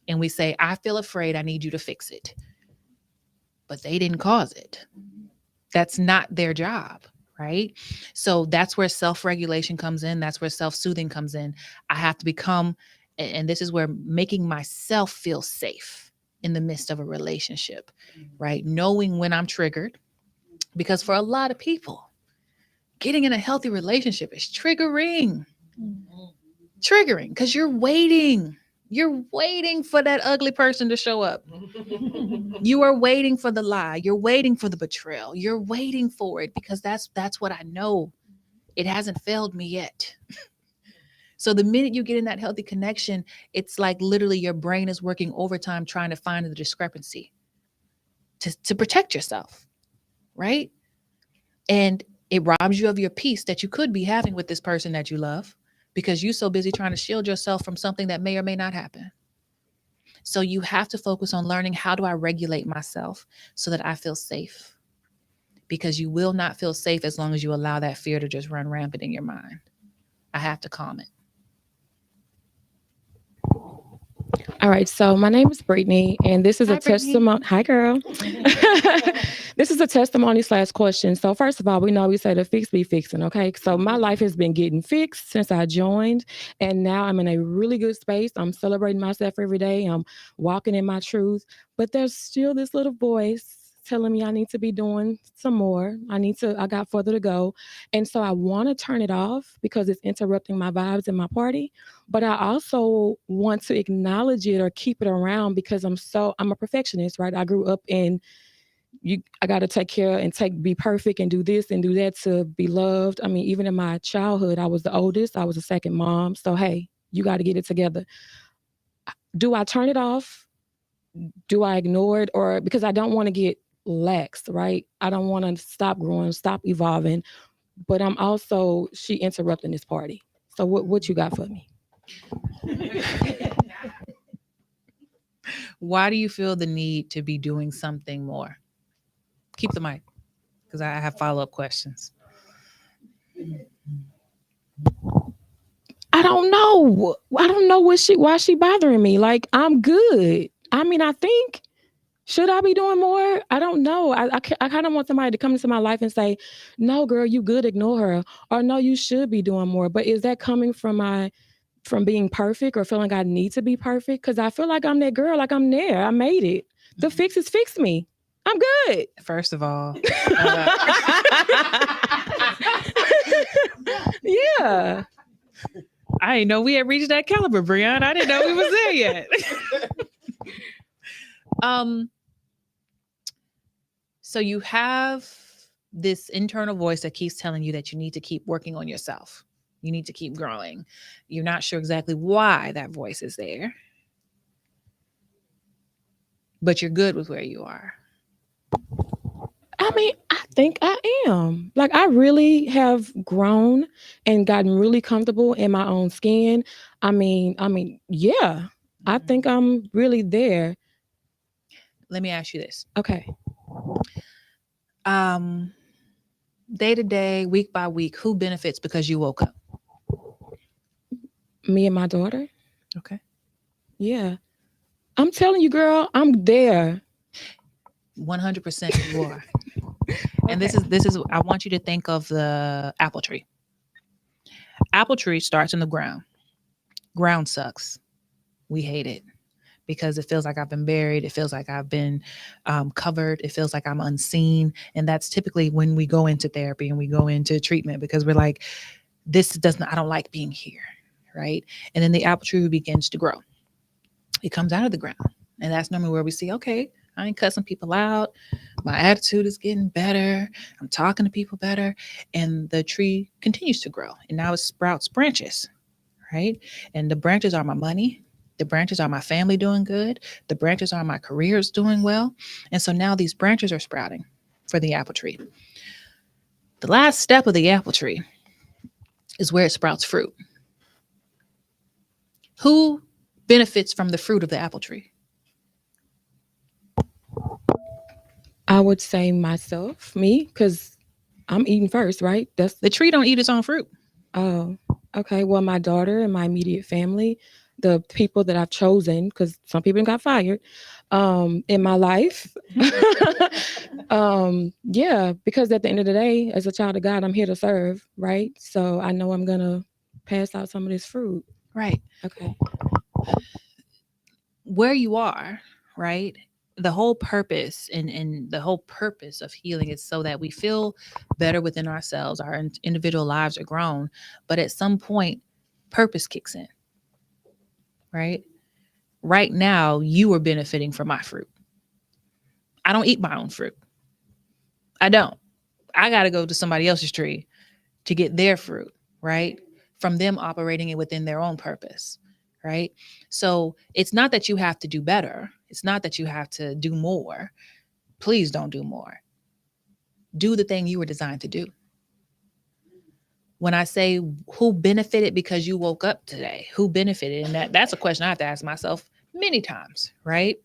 and we say, I feel afraid, I need you to fix it. But they didn't cause it. That's not their job. Right. So that's where self-regulation comes in. That's where self-soothing comes in. I have to become, and this is where making myself feel safe in the midst of a relationship, right? Knowing when I'm triggered, because for a lot of people, getting in a healthy relationship is triggering. Triggering because you're waiting. You're waiting for that ugly person to show up. You are waiting for the lie. You're waiting for the betrayal. You're waiting for it because that's what I know. It hasn't failed me yet. So the minute you get in that healthy connection, it's like literally your brain is working overtime trying to find the discrepancy to protect yourself, right? And it robs you of your peace that you could be having with this person that you love because you're so busy trying to shield yourself from something that may or may not happen. So you have to focus on learning, how do I regulate myself so that I feel safe? Because you will not feel safe as long as you allow that fear to just run rampant in your mind. I have to calm it. All right, so my name is Brittainy, and this is Hi, a testimony. Hi, girl. This is a testimony / question. So first of all, we know we say the fix be fixing, okay? So my life has been getting fixed since I joined, and now I'm in a really good space. I'm celebrating myself every day. I'm walking in my truth, but there's still this little voice telling me I need to be doing some more. I got further to go. And so I want to turn it off because it's interrupting my vibes in my party. But I also want to acknowledge it or keep it around because I'm a perfectionist, right? I grew up in I got to take care and be perfect and do this and do that to be loved. I mean, even in my childhood, I was the oldest. I was a second mom. So, hey, you got to get it together. Do I turn it off? Do I ignore it? Or because I don't want to get lax, right? I don't want to stop growing, stop evolving. But I'm also, she interrupting this party. So what you got for me? Why do you feel the need to be doing something more? Keep the mic because I have follow-up questions. I don't know. I don't know why she bothering me. Like, I'm good. I mean, I think, should I be doing more? I don't know. I kind of want somebody to come into my life and say, no, girl, you good, ignore her. Or no, you should be doing more. But is that coming from being perfect or feeling I need to be perfect? Because I feel like I'm that girl, like I'm there. I made it. The fixes fixed me. I'm good. First of all, Yeah. I didn't know we had reached that caliber, Brianna. I didn't know we was there yet. So you have this internal voice that keeps telling you that you need to keep working on yourself. You need to keep growing. You're not sure exactly why that voice is there, but you're good with where you are. I mean, I think I am. Like, I really have grown and gotten really comfortable in my own skin. I mean, yeah. I think I'm really there. Let me ask you this. Okay. Day to day, week by week, who benefits because you woke up? Me and my daughter. Okay. Yeah. I'm telling you, girl, I'm there. 100% you are. And this is I want you to think of the apple tree. Apple tree starts in the ground. Ground sucks. We hate it because it feels like I've been buried. It feels like I've been covered. It feels like I'm unseen. And that's typically when we go into therapy and we go into treatment because we're like, I don't like being here, right? And then the apple tree begins to grow. It comes out of the ground. And that's normally where we see, okay, I ain't cussing people out. My attitude is getting better. I'm talking to people better. And the tree continues to grow. And now it sprouts branches, right? And the branches are my money. The branches are my family doing good. The branches are my careers doing well. And so now these branches are sprouting for the apple tree. The last step of the apple tree is where it sprouts fruit. Who benefits from the fruit of the apple tree? I would say myself, me, because I'm eating first, right? That's the tree don't eat its own fruit. Oh, okay. Well, my daughter and my immediate family, the people that I've chosen, because some people got fired in my life. Yeah, because at the end of the day, as a child of God, I'm here to serve, right? So I know I'm gonna pass out some of this fruit. Right. Okay. Where you are, right, the whole purpose and the whole purpose of healing is so that we feel better within ourselves. Our individual lives are grown, but at some point, purpose kicks in, right? Right now, you are benefiting from my fruit. I don't eat my own fruit. I don't. I got to go to somebody else's tree to get their fruit, right? From them operating it within their own purpose, right? So it's not that you have to do better. It's not that you have to do more. Please don't do more. Do the thing you were designed to do. When I say who benefited because you woke up today, who benefited? And that's a question I have to ask myself many times, right?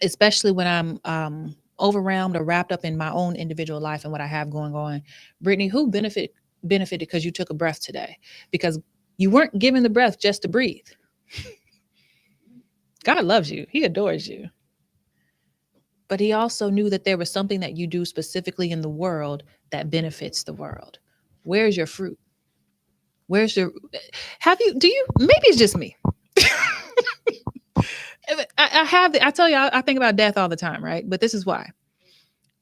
Especially when I'm overwhelmed or wrapped up in my own individual life and what I have going on. Brittainy, who benefited because you took a breath today? Because you weren't given the breath just to breathe. God loves you. He adores you. But he also knew that there was something that you do specifically in the world that benefits the world. Where's your fruit? Where's your, maybe it's just me. I tell you, I think about death all the time, right? But this is why.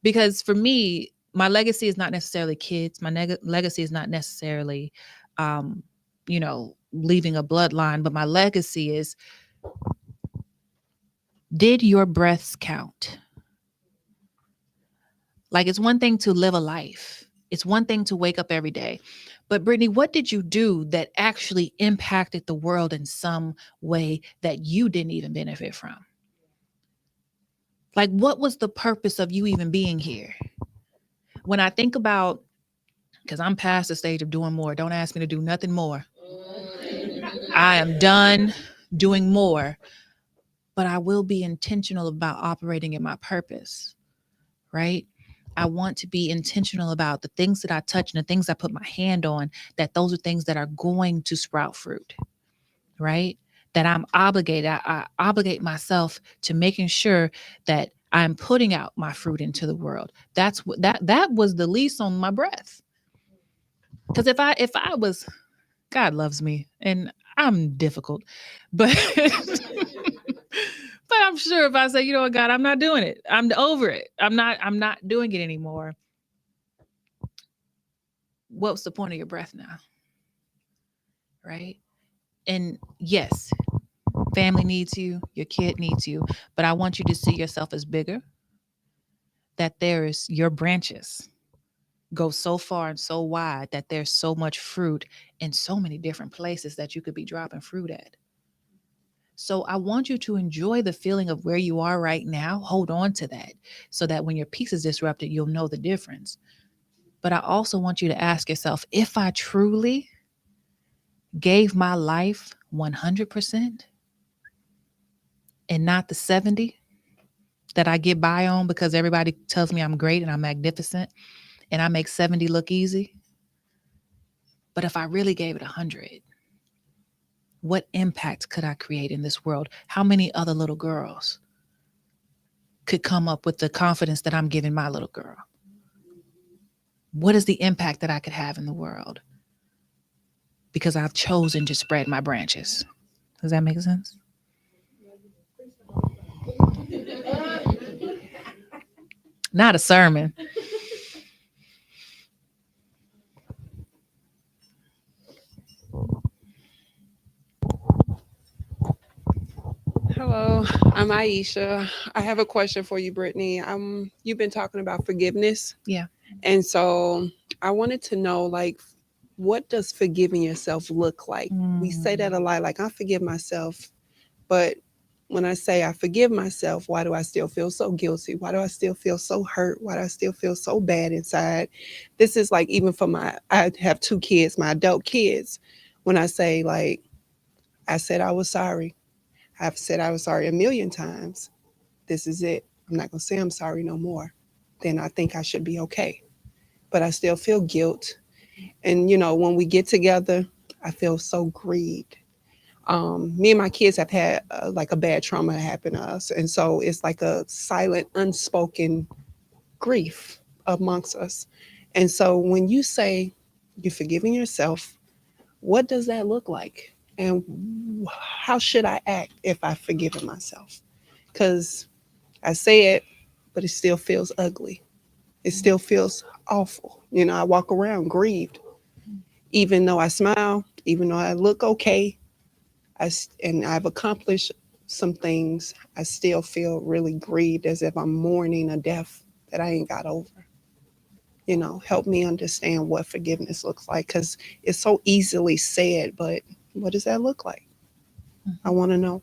Because for me, my legacy is not necessarily kids. My legacy is not necessarily, leaving a bloodline. But my legacy is, did your breaths count? Like, it's one thing to live a life. It's one thing to wake up every day. But Brittainy, what did you do that actually impacted the world in some way that you didn't even benefit from? Like, what was the purpose of you even being here? When I think about, because I'm past the stage of doing more, don't ask me to do nothing more. I am done doing more, but I will be intentional about operating in my purpose, right? I want to be intentional about the things that I touch and the things I put my hand on, that those are things that are going to sprout fruit, right? That I'm obligated. I obligate myself to making sure that I'm putting out my fruit into the world. That's what that was the lease on my breath. Because if I was, God loves me and I'm difficult, but but I'm sure if I say, you know what, God, I'm not doing it. I'm over it. I'm not doing it anymore. What's the point of your breath now? Right? And yes, family needs you, your kid needs you, but I want you to see yourself as bigger, that there is your branches go so far and so wide that there's so much fruit in so many different places that you could be dropping fruit at. So I want you to enjoy the feeling of where you are right now. Hold on to that so that when your peace is disrupted, you'll know the difference. But I also want you to ask yourself, if I truly gave my life 100% and not the 70 that I get by on because everybody tells me I'm great and I'm magnificent and I make 70 look easy. But if I really gave it 100, what impact could I create in this world? How many other little girls could come up with the confidence that I'm giving my little girl? What is the impact that I could have in the world? Because I've chosen to spread my branches. Does that make sense? Not a sermon. Hello, I'm Aisha. I have a question for you, Brittainy. You've been talking about forgiveness. Yeah. And so I wanted to know, like, what does forgiving yourself look like? We say that a lot, like, I forgive myself. But when I say I forgive myself, why do I still feel so guilty? Why do I still feel so hurt? Why do I still feel so bad inside? This is like, even for I have 2 kids, my adult kids. When I say, like, I said I was sorry. I've said I was sorry a million times. This is it. I'm not going to say I'm sorry no more. Then I think I should be okay. But I still feel guilt. And, when we get together, I feel so grieved. Me and my kids have had like a bad trauma happen to us. And so it's like a silent, unspoken grief amongst us. And so when you say you're forgiving yourself, what does that look like? And how should I act if I've forgiven myself? Because I say it, but it still feels ugly. It still feels awful. You know, I walk around grieved, even though I smile, even though I look okay. And I've accomplished some things. I still feel really grieved, as if I'm mourning a death that I ain't got over. You know, help me understand what forgiveness looks like, because it's so easily said, but what does that look like? I want to know.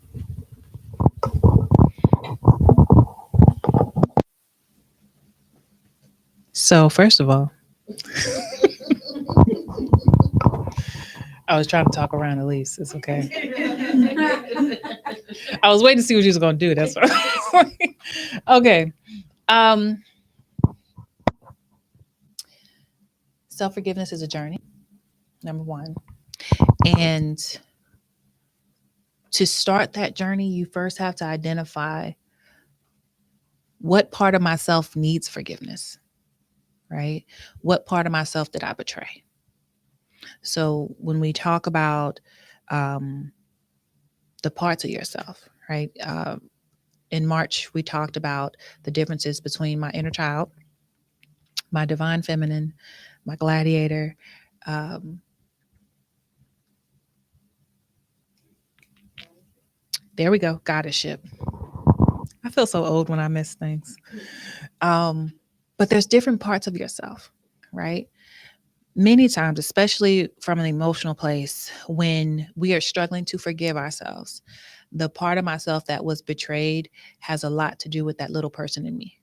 So, first of all, I was trying to talk around Elise. It's okay. I was waiting to see what you was going to do. That's what. Okay. Um, Self-forgiveness is a journey, number one. And to start that journey, you first have to identify what part of myself needs forgiveness, right? What part of myself did I betray? So when we talk about the parts of yourself, right? In March, we talked about the differences between my inner child, my divine feminine, my gladiator. There we go, goddessship. I feel so old when I miss things. But there's different parts of yourself, right? Many times, especially from an emotional place, when we are struggling to forgive ourselves, the part of myself that was betrayed has a lot to do with that little person in me.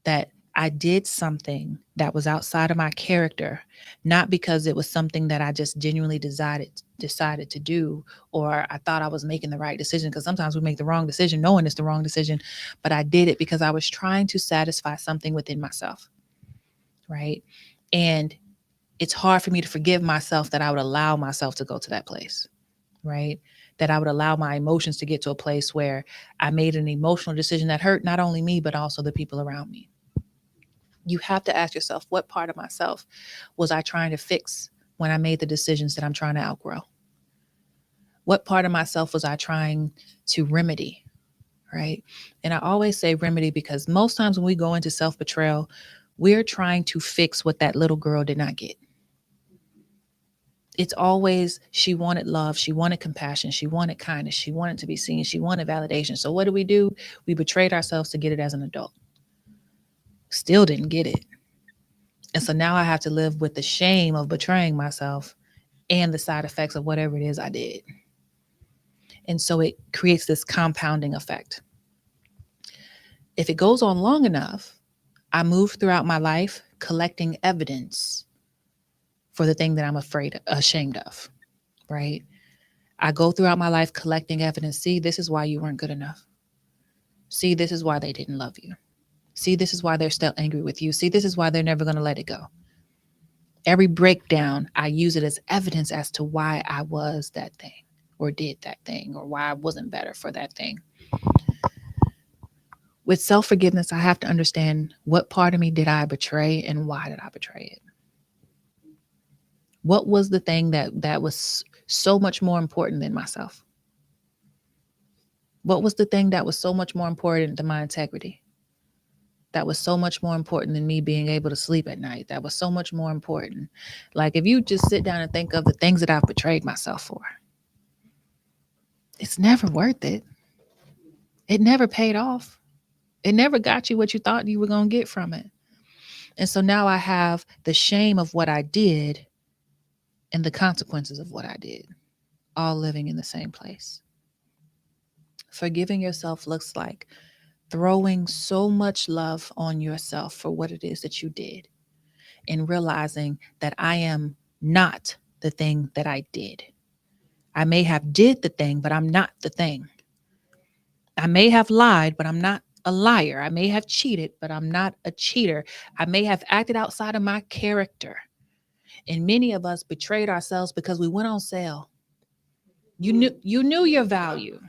That I did something that was outside of my character, not because it was something that I just genuinely decided to do, or I thought I was making the right decision, because sometimes we make the wrong decision knowing it's the wrong decision, but I did it because I was trying to satisfy something within myself, right? And it's hard for me to forgive myself that I would allow myself to go to that place, right? That I would allow my emotions to get to a place where I made an emotional decision that hurt not only me, but also the people around me. You have to ask yourself, what part of myself was I trying to fix when I made the decisions that I'm trying to outgrow? What part of myself was I trying to remedy, right? And I always say remedy because most times when we go into self-betrayal, we're trying to fix what that little girl did not get. It's always, she wanted love, she wanted compassion, she wanted kindness, she wanted to be seen, she wanted validation. So what do? We betrayed ourselves to get it as an adult. Still didn't get it. And so now I have to live with the shame of betraying myself and the side effects of whatever it is I did. And so it creates this compounding effect. If it goes on long enough, I move throughout my life collecting evidence for the thing that I'm ashamed of, right? I go throughout my life collecting evidence. See, this is why you weren't good enough. See, this is why they didn't love you. See, this is why they're still angry with you. See, this is why they're never going to let it go. Every breakdown, I use it as evidence as to why I was that thing or did that thing or why I wasn't better for that thing. With self-forgiveness, I have to understand what part of me did I betray and why did I betray it? What was the thing that was so much more important than myself? What was the thing that was so much more important than my integrity? That was so much more important than me being able to sleep at night. That was so much more important. Like if you just sit down and think of the things that I've betrayed myself for, it's never worth it. It never paid off. It never got you what you thought you were going to get from it. And so now I have the shame of what I did and the consequences of what I did, all living in the same place. Forgiving yourself looks like throwing so much love on yourself for what it is that you did and realizing that I am not the thing that I did. I may have did the thing, but I'm not the thing. I may have lied, but I'm not a liar. I may have cheated, but I'm not a cheater. I may have acted outside of my character. And many of us betrayed ourselves because we went on sale. You knew your value.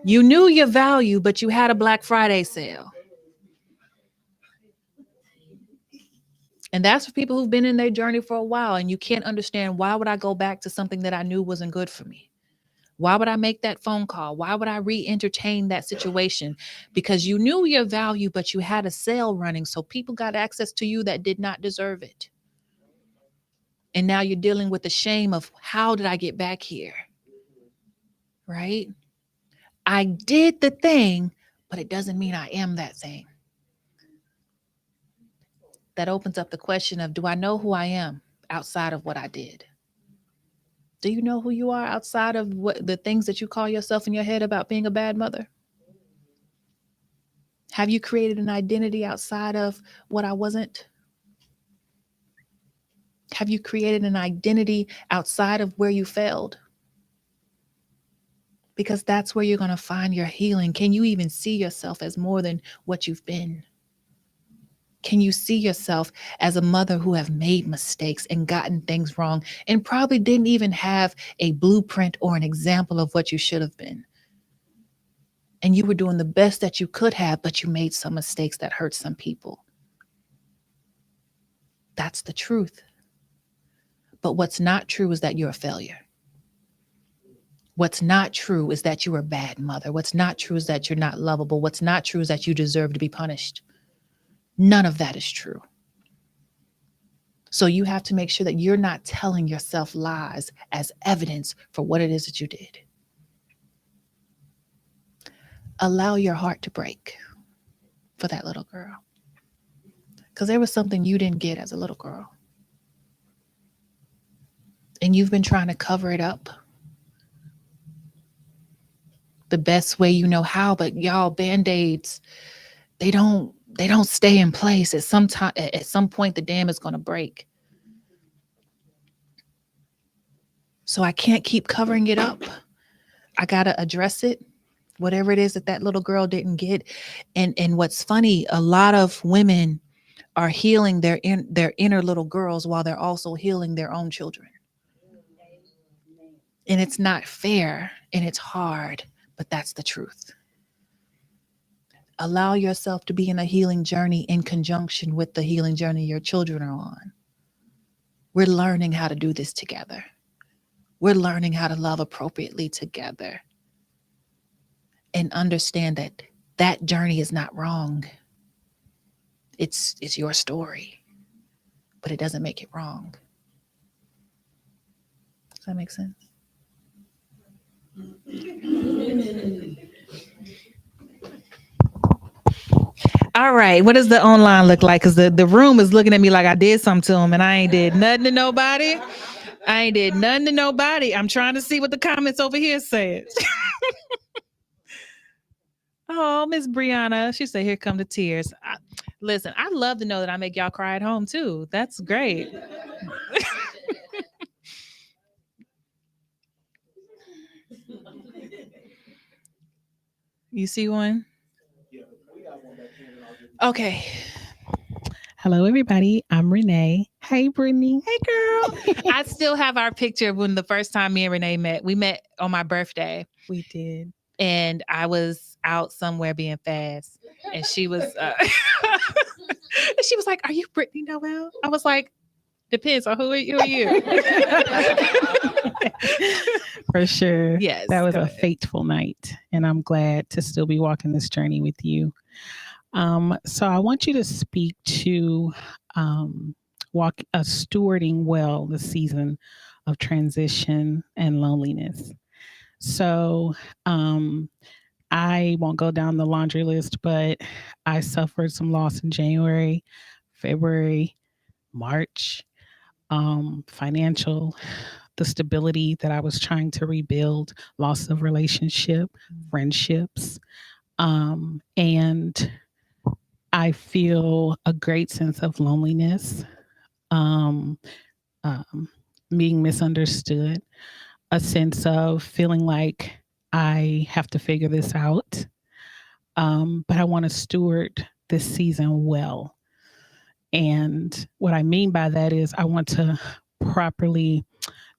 You knew your value, but you had a Black Friday sale. And that's for people who've been in their journey for a while and you can't understand, why would I go back to something that I knew wasn't good for me? Why would I make that phone call? Why would I re-entertain that situation? Because you knew your value, but you had a sale running. So people got access to you that did not deserve it. And now you're dealing with the shame of, how did I get back here? Right? I did the thing, but it doesn't mean I am that thing. That opens up the question of, do I know who I am outside of what I did? Do you know who you are outside of what the things that you call yourself in your head about being a bad mother? Have you created an identity outside of what I wasn't? Have you created an identity outside of where you failed? Because that's where you're going to find your healing. Can you even see yourself as more than what you've been? Can you see yourself as a mother who have made mistakes and gotten things wrong and probably didn't even have a blueprint or an example of what you should have been? And you were doing the best that you could have, but you made some mistakes that hurt some people. That's the truth. But what's not true is that you're a failure. What's not true is that you're a bad mother. What's not true is that you're not lovable. What's not true is that you deserve to be punished. None of that is true. So you have to make sure that you're not telling yourself lies as evidence for what it is that you did. Allow your heart to break for that little girl. Because there was something you didn't get as a little girl. And you've been trying to cover it up the best way you know how. But y'all, Band-Aids, they don't stay in place. At some point, the dam is going to break. So I can't keep covering it up. I got to address it, whatever it is that little girl didn't get. And what's funny, a lot of women are healing their inner little girls while they're also healing their own children. And it's not fair and it's hard, but that's the truth. Allow yourself to be in a healing journey in conjunction with the healing journey your children are on. We're learning how to do this together. We're learning how to love appropriately together. And understand that that journey is not wrong. It's your story, but it doesn't make it wrong. Does that make sense? All right. What does the online look like? Because the room is looking at me like I did something to them and I ain't did nothing to nobody. I'm trying to see what the comments over here said. Oh, Miss Brianna. She said, here come the tears. Listen, I love to know that I make y'all cry at home too. That's great. You see one? Okay. Hello, everybody. I'm Renee. Hey, Brittany. Hey, girl. I still have our picture of when the first time me and Renee met. We met on my birthday. We did. And I was out somewhere being fast. And she was she was like, are you Brittainy Noel? I was like, depends on who are you. For sure. Yes. That was a fateful night. And I'm glad to still be walking this journey with you. So I want you to speak to stewarding well the season of transition and loneliness. So I won't go down the laundry list, but I suffered some loss in January, February, March, financial, the stability that I was trying to rebuild, loss of relationship, friendships, and I feel a great sense of loneliness, being misunderstood, a sense of feeling like I have to figure this out. But I want to steward this season well. And what I mean by that is I want to properly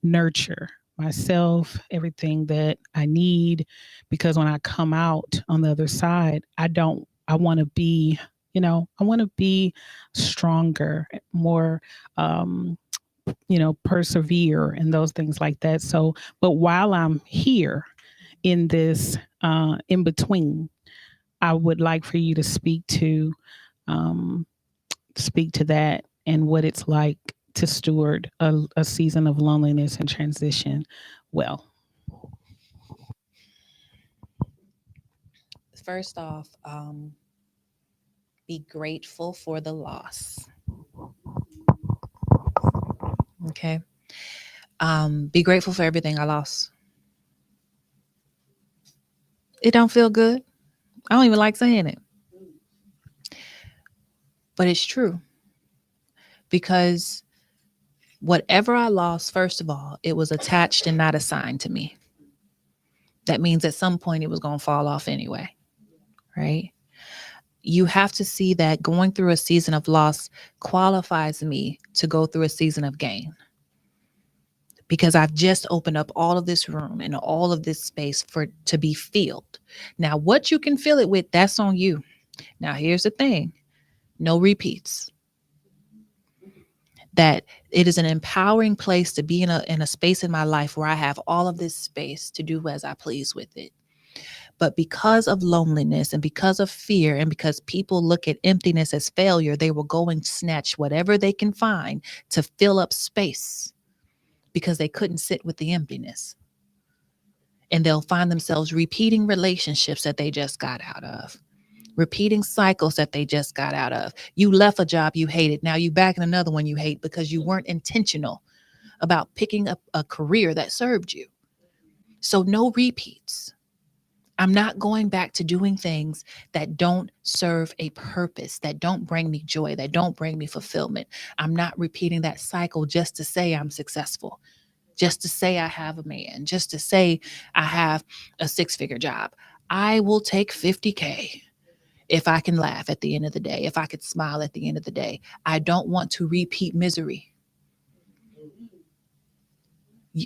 nurture myself, everything that I need, because when I come out on the other side, I want to be I want to be stronger, more, persevere and those things like that. So, but while I'm here in this in between, I would like for you to um, speak to that and what it's like to steward a season of loneliness and transition well. First off, be grateful for the loss. Okay. Be grateful for everything I lost. It don't feel good. I don't even like saying it, but it's true, because whatever I lost, first of all, it was attached and not assigned to me. That means at some point it was going to fall off anyway, right? You have to see that going through a season of loss qualifies me to go through a season of gain, because I've just opened up all of this room and all of this space for to be filled. Now, what you can fill it with, that's on you. Now, here's the thing. No repeats. That it is an empowering place to be in a space in my life where I have all of this space to do as I please with it. But because of loneliness and because of fear and because people look at emptiness as failure, they will go and snatch whatever they can find to fill up space because they couldn't sit with the emptiness. And they'll find themselves repeating relationships that they just got out of, repeating cycles that they just got out of. You left a job you hated. Now you back in another one you hate because you weren't intentional about picking up a career that served you. So no repeats. I'm not going back to doing things that don't serve a purpose, that don't bring me joy, that don't bring me fulfillment. I'm not repeating that cycle just to say I'm successful, just to say I have a man, just to say I have a 6-figure job. I will take 50K if I can laugh at the end of the day, if I could smile at the end of the day. I don't want to repeat misery.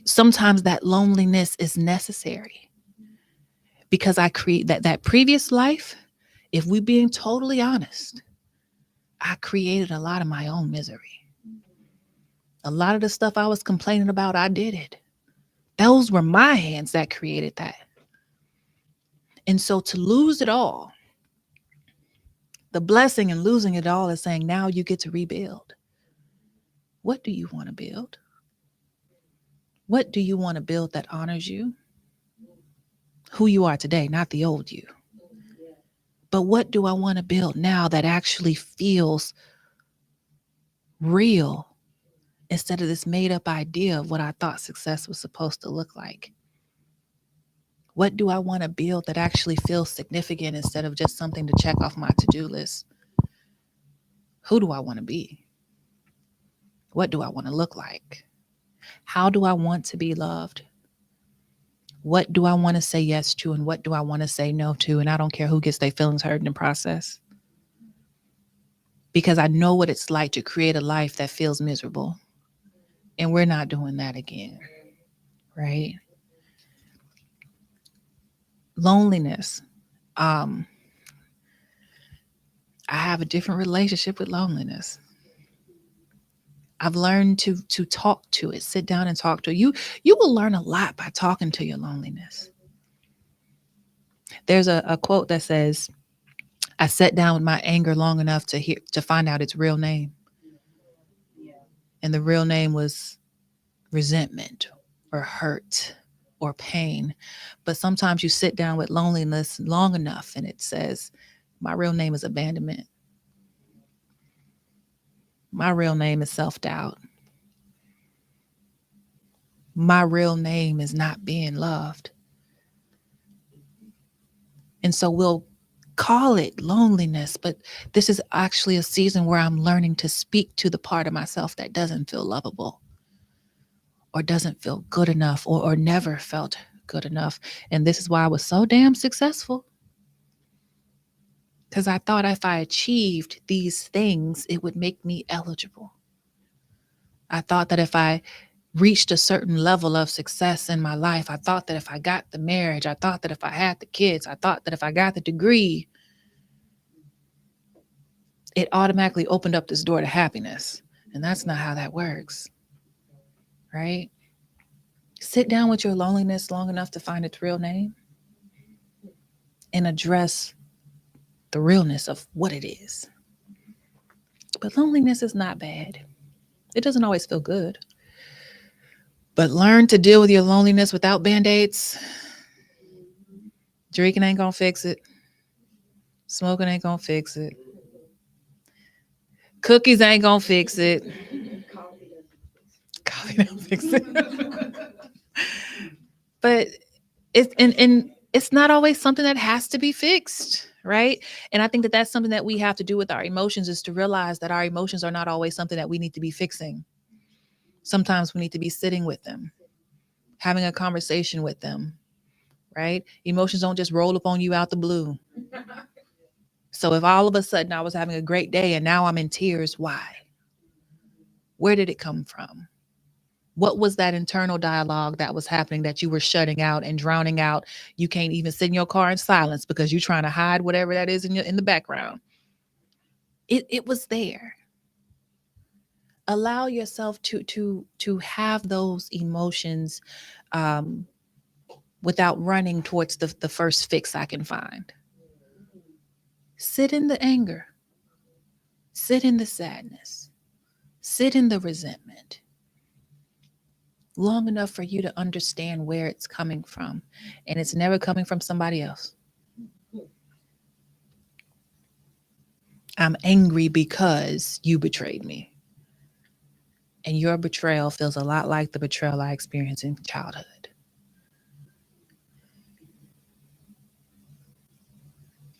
Sometimes that loneliness is necessary because I create that previous life. If we being totally honest, I created a lot of my own misery. A lot of the stuff I was complaining about, I did it. Those were my hands that created that. And so to lose it all, the blessing in losing it all is saying now you get to rebuild. What do you want to build? What do you want to build that honors you? Who you are today, not the old you. But what do I want to build now that actually feels real instead of this made up idea of what I thought success was supposed to look like? What do I want to build that actually feels significant instead of just something to check off my to-do list? Who do I want to be? What do I want to look like? How do I want to be loved? What do I want to say yes to and what do I want to say no to? And I don't care who gets their feelings hurt in the process. Because I know what it's like to create a life that feels miserable. And we're not doing that again, right? Loneliness. I have a different relationship with loneliness. I've learned to talk to it, sit down and talk to it. You will learn a lot by talking to your loneliness. There's a quote that says, I sat down with my anger long enough to find out its real name. And the real name was resentment or hurt or pain. But sometimes you sit down with loneliness long enough and it says, my real name is abandonment. My real name is self-doubt. My real name is not being loved. And so we'll call it loneliness, but this is actually a season where I'm learning to speak to the part of myself that doesn't feel lovable or doesn't feel good enough or never felt good enough. And this is why I was so damn successful. Because I thought if I achieved these things, it would make me eligible. I thought that if I reached a certain level of success in my life, I thought that if I got the marriage, I thought that if I had the kids, I thought that if I got the degree, it automatically opened up this door to happiness. And that's not how that works, right? Sit down with your loneliness long enough to find its real name and address the realness of what it is. But loneliness is not bad. It doesn't always feel good. But learn to deal with your loneliness without band-aids. Drinking ain't gonna fix it. Smoking ain't gonna fix it. Cookies ain't gonna fix it. Coffee don't fix it. But and it's not always something that has to be fixed, right? And I think that that's something that we have to do with our emotions, is to realize that our emotions are not always something that we need to be fixing. Sometimes we need to be sitting with them, having a conversation with them, right? Emotions don't just roll up on you out the blue. So if all of a sudden I was having a great day and now I'm in tears, why? Where did it come from? What was that internal dialogue that was happening that you were shutting out and drowning out? You can't even sit in your car in silence because you're trying to hide whatever that is in the background. It was there. Allow yourself to have those emotions without running towards the first fix I can find. Sit in the anger. Sit in the sadness. Sit in the resentment. Long enough for you to understand where it's coming from. And it's never coming from somebody else. I'm angry because you betrayed me. And your betrayal feels a lot like the betrayal I experienced in childhood.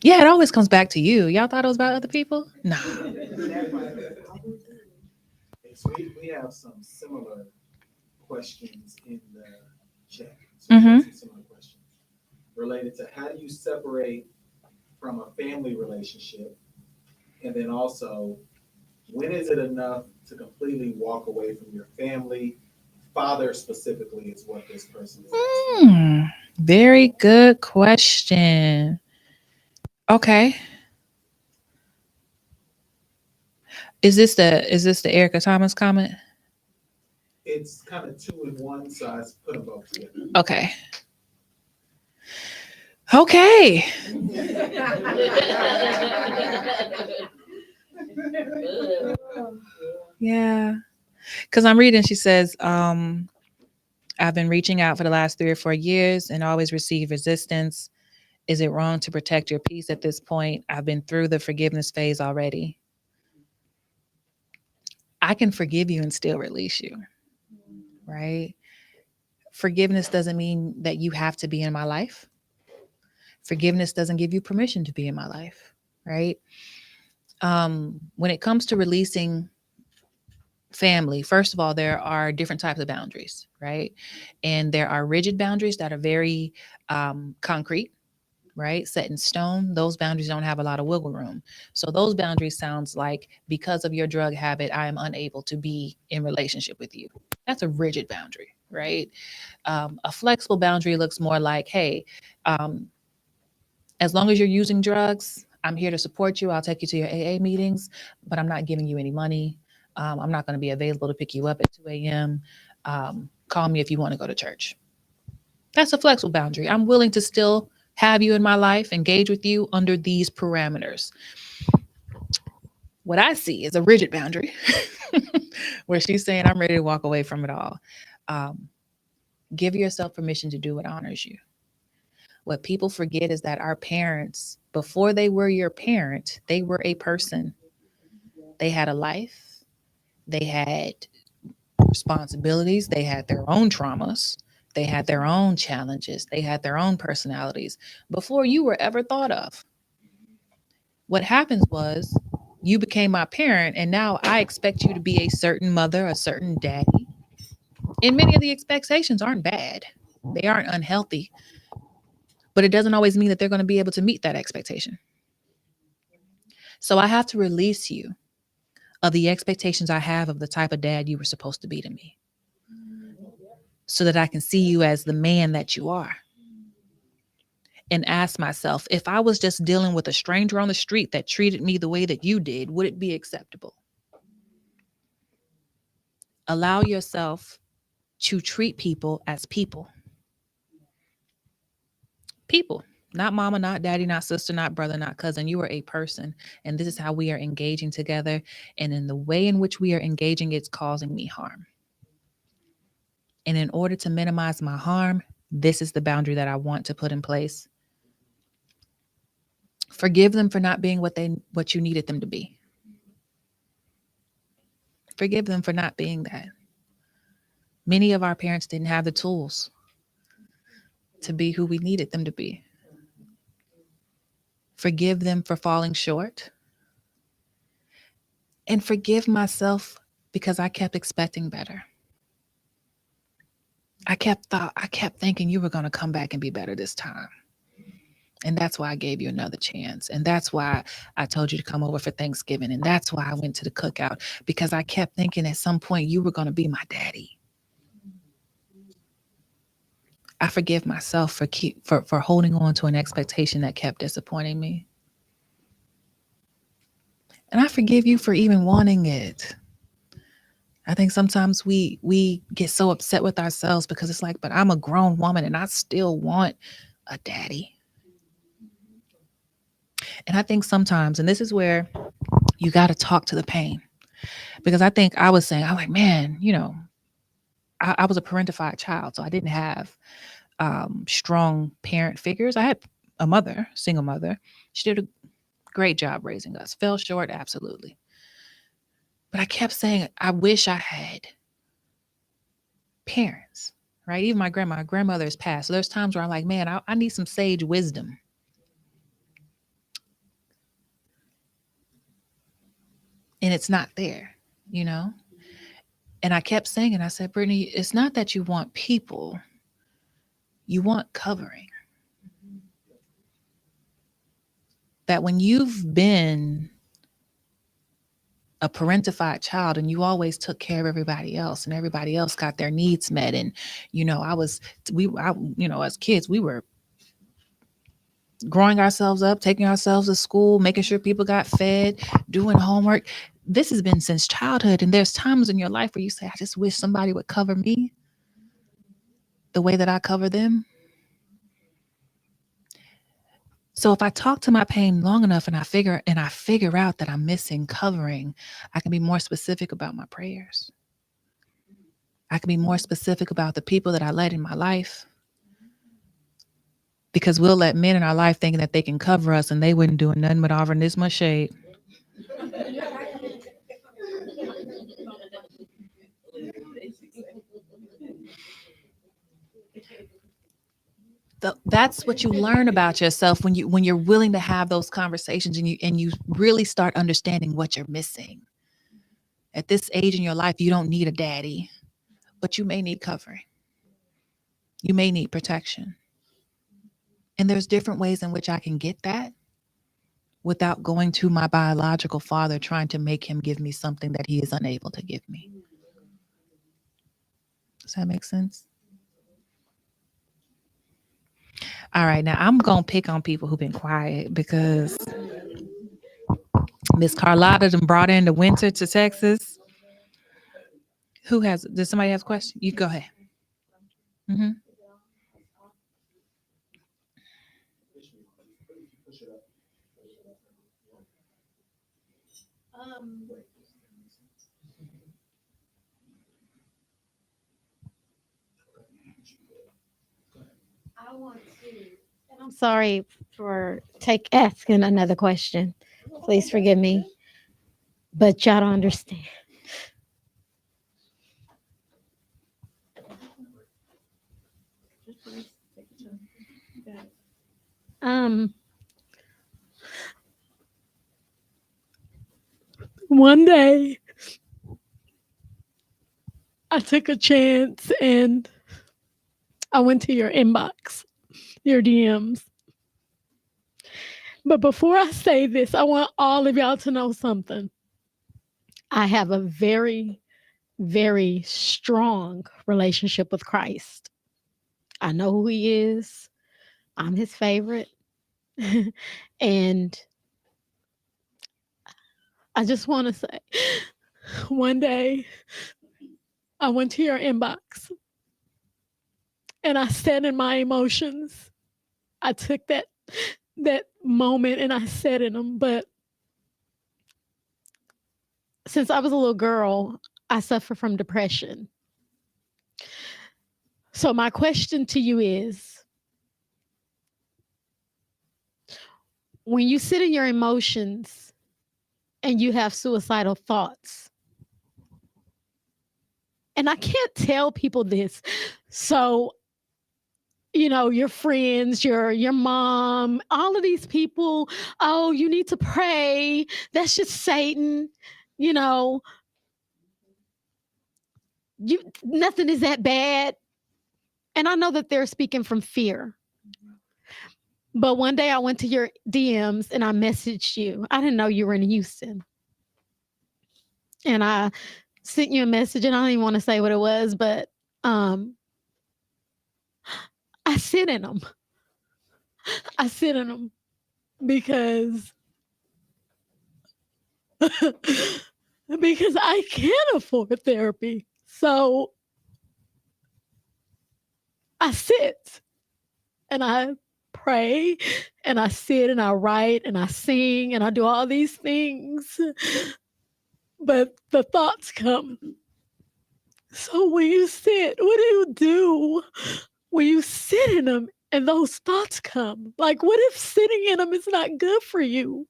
Yeah, it always comes back to you. Y'all thought it was about other people? No. We have some similar questions in the chat. Mhm. Some similar questions related to how do you separate from a family relationship, and then also when is it enough to completely walk away from your family? Father specifically is what this person is asking. Very good question. Okay. Is this the Erica Thomas comment? It's kind of two in one, so I put them both together. Okay. Okay. Yeah. Because I'm reading, she says, I've been reaching out for the last 3 or 4 years and always receive resistance. Is it wrong to protect your peace at this point? I've been through the forgiveness phase already. I can forgive you and still release you, right? Forgiveness doesn't mean that you have to be in my life. Forgiveness doesn't give you permission to be in my life, right? When it comes to releasing family, first of all, there are different types of boundaries, right? And there are rigid boundaries that are very concrete, right? Set in stone. Those boundaries don't have a lot of wiggle room. So those boundaries sounds like, because of your drug habit, I am unable to be in relationship with you. That's a rigid boundary, right? A flexible boundary looks more like, hey, as long as you're using drugs, I'm here to support you. I'll take you to your AA meetings, but I'm not giving you any money. I'm not going to be available to pick you up at 2 a.m. Call me if you want to go to church. That's a flexible boundary. I'm willing to still have you in my life, engage with you under these parameters. What I see is a rigid boundary where she's saying, I'm ready to walk away from it all. Give yourself permission to do what honors you. What people forget is that our parents, before they were your parent, they were a person. They had a life. They had responsibilities. They had their own traumas. They had their own challenges. They had their own personalities before you were ever thought of. What happens was you became my parent, and now I expect you to be a certain mother, a certain daddy. And many of the expectations aren't bad, they aren't unhealthy, but it doesn't always mean that they're going to be able to meet that expectation. So I have to release you of the expectations I have of the type of dad you were supposed to be to me, so that I can see you as the man that you are. and ask myself, if I was just dealing with a stranger on the street that treated me the way that you did, would it be acceptable? Allow yourself to treat people as people. People, not mama, not daddy, not sister, not brother, not cousin. You are a person. And this is how we are engaging together. And in the way in which we are engaging, it's causing me harm. And in order to minimize my harm, this is the boundary that I want to put in place. Forgive them for not being what you needed them to be. Forgive them for not being that. Many of our parents didn't have the tools to be who we needed them to be. Forgive them for falling short. And forgive myself because I kept expecting better. I kept thinking you were going to come back and be better this time. And that's why I gave you another chance. And that's why I told you to come over for Thanksgiving. And that's why I went to the cookout, because I kept thinking at some point you were going to be my daddy. I forgive myself for holding on to an expectation that kept disappointing me. And I forgive you for even wanting it. I think sometimes we get so upset with ourselves because it's like, but I'm a grown woman and I still want a daddy. And I think sometimes, and this is where you got to talk to the pain, because I think I was like, man, I was a parentified child, so I didn't have strong parent figures. I had a mother, single mother. She did a great job raising us. Fell short, absolutely. But I kept saying, I wish I had parents, right? Even my grandmother has passed. So there's times where I'm like, man, I need some sage wisdom. And it's not there, And I kept saying it. I said, Brittainy, it's not that you want people. You want covering. That when you've been a parentified child and you always took care of everybody else and everybody else got their needs met. And, as kids, we were growing ourselves up, taking ourselves to school, making sure people got fed, doing homework. This has been since childhood. And there's times in your life where you say, I just wish somebody would cover me the way that I cover them. So if I talk to my pain long enough and I figure out that I'm missing covering, I can be more specific about my prayers. I can be more specific about the people that I let in my life. Because we'll let men in our life thinking that they can cover us and they wouldn't do nothing but offering this much shade. That's what you learn about yourself when you're willing to have those conversations and you really start understanding what you're missing. At this age in your life, you don't need a daddy, but you may need covering. You may need protection. And there's different ways in which I can get that without going to my biological father trying to make him give me something that he is unable to give me. Does that make sense? All right, now I'm going to pick on people who've been quiet because Miss Carlotta done brought in the winter to Texas. Does somebody have a question? You go ahead. Mm-hmm. I want to, and I'm sorry for asking another question. Please forgive me, but y'all don't understand. One day, I took a chance and I went to your inbox, your DMs. But before I say this, I want all of y'all to know something. I have a very, very strong relationship with Christ. I know who he is. I'm his favorite. And I just want to say, one day I went to your inbox and I sat in my emotions. I took that moment and I sat in them. But since I was a little girl, I suffer from depression. So my question to you is, when you sit in your emotions and you have suicidal thoughts, and I can't tell people this, so your friends, your mom, all of these people, oh, you need to pray. That's just Satan. Nothing is that bad. And I know that they're speaking from fear. But one day I went to your DMs and I messaged you. I didn't know you were in Houston. And I sent you a message, and I don't even want to say what it was, but I sit in them. I sit in them because I can't afford therapy. So I sit and I pray and I sit and I write and I sing and I do all these things. But the thoughts come. So when you sit, what do you do when you sit in them and those thoughts come? Like, what if sitting in them is not good for you?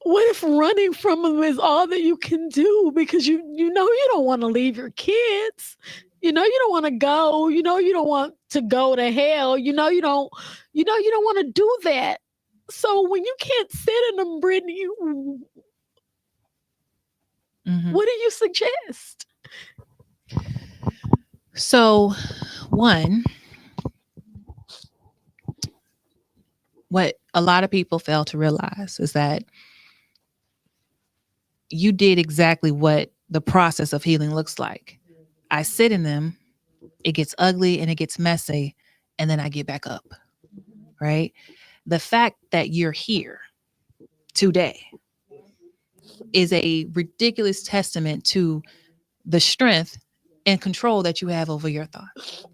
What if running from them is all that you can do because you don't want to leave your kids? You don't want to go. You don't want to go to hell. You don't want to do that. So when you can't sit in them, Brittainy, what do you suggest? So, one, what a lot of people fail to realize is that you did exactly what the process of healing looks like. I sit in them, it gets ugly and it gets messy, and then I get back up, right? The fact that you're here today is a ridiculous testament to the strength and control that you have over your thoughts.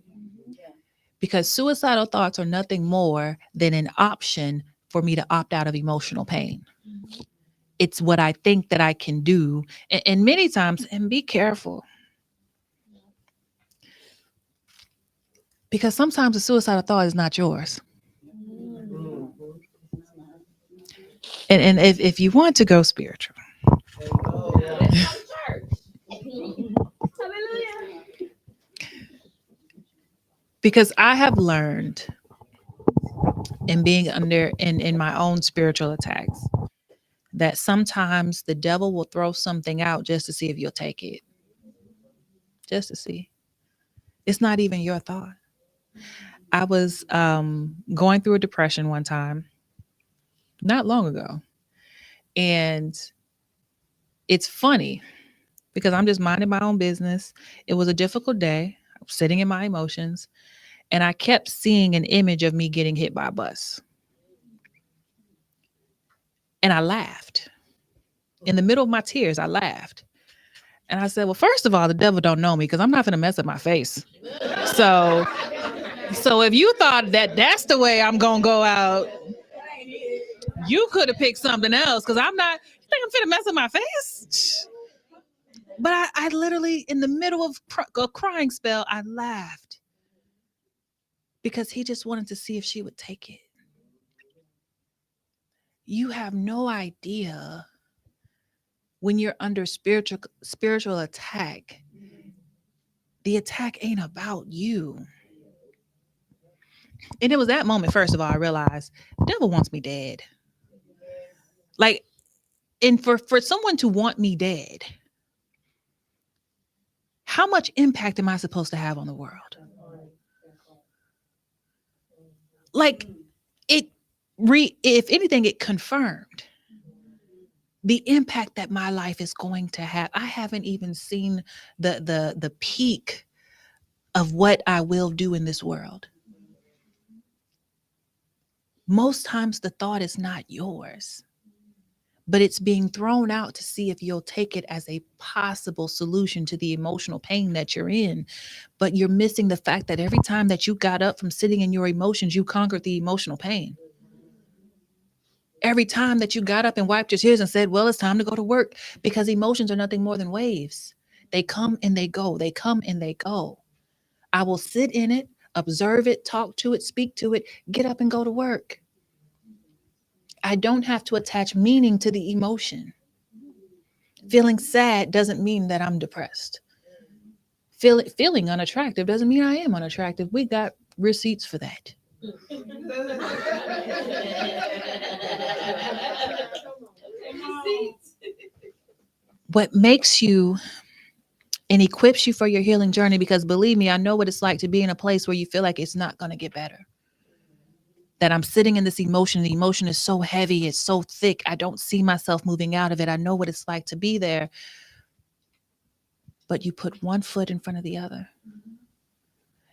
Because suicidal thoughts are nothing more than an option for me to opt out of emotional pain. It's what I think that I can do. And many times, and be careful, because sometimes a suicidal thought is not yours. And if you want to go spiritual, because I have learned in being in my own spiritual attacks that sometimes the devil will throw something out just to see if you'll take it. Just to see. It's not even your thought. I was going through a depression one time, not long ago. And it's funny because I'm just minding my own business. It was a difficult day. I was sitting in my emotions. And I kept seeing an image of me getting hit by a bus. And I laughed. In the middle of my tears, I laughed. And I said, well, first of all, the devil don't know me because I'm not going to mess up my face. So if you thought that that's the way I'm going to go out, you could have picked something else because I'm not, you think I'm finna mess up my face? But I literally, in the middle of a crying spell, I laughed because he just wanted to see if she would take it. You have no idea when you're under spiritual attack. The attack ain't about you. And it was that moment, first of all, I realized the devil wants me dead. Like, and for someone to want me dead, how much impact am I supposed to have on the world? Like, if anything, it confirmed the impact that my life is going to have. I haven't even seen the peak of what I will do in this world. Most times the thought is not yours, but it's being thrown out to see if you'll take it as a possible solution to the emotional pain that you're in. But you're missing the fact that every time that you got up from sitting in your emotions, you conquered the emotional pain. Every time that you got up and wiped your tears and said, well, it's time to go to work, because emotions are nothing more than waves. They come and they go. They come and they go. I will sit in it, observe it, talk to it, speak to it, get up and go to work. I don't have to attach meaning to the emotion. Feeling sad doesn't mean that I'm depressed. Feeling unattractive doesn't mean I am unattractive. We got receipts for that. What makes you and equips you for your healing journey, because believe me, I know what it's like to be in a place where you feel like it's not going to get better. That I'm sitting in this emotion. The emotion is so heavy. It's so thick. I don't see myself moving out of it. I know what it's like to be there. But you put one foot in front of the other.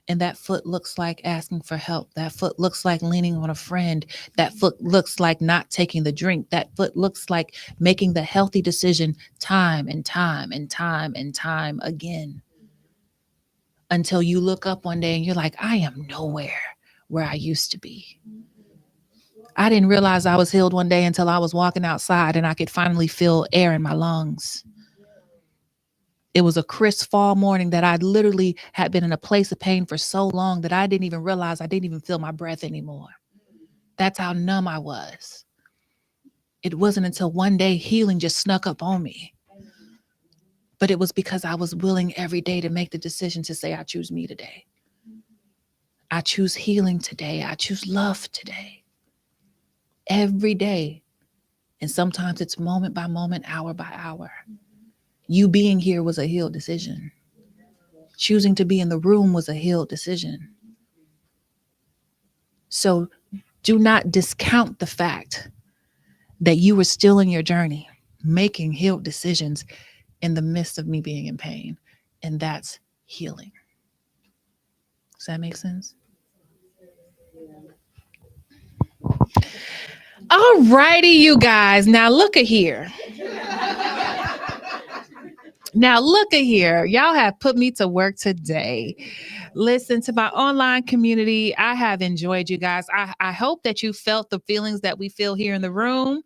And that foot looks like asking for help. That foot looks like leaning on a friend. That foot looks like not taking the drink. That foot looks like making the healthy decision time and time and time and time again. Until you look up one day and you're like, I am nowhere where I used to be. I didn't realize I was healed one day until I was walking outside and I could finally feel air in my lungs. It was a crisp fall morning that I literally had been in a place of pain for so long that I didn't even realize I didn't even feel my breath anymore. That's how numb I was. It wasn't until one day healing just snuck up on me. But it was because I was willing every day to make the decision to say, I choose me today. I choose healing today. I choose love today. Every day. And sometimes it's moment by moment, hour by hour. You being here was a healed decision. Choosing to be in the room was a healed decision. So do not discount the fact that you were still in your journey, making healed decisions in the midst of me being in pain. And that's healing. Does that make sense? All righty, you guys. Now look at here. Now look at here. Y'all have put me to work today. Listen, to my online community, I have enjoyed you guys. I hope that you felt the feelings that we feel here in the room.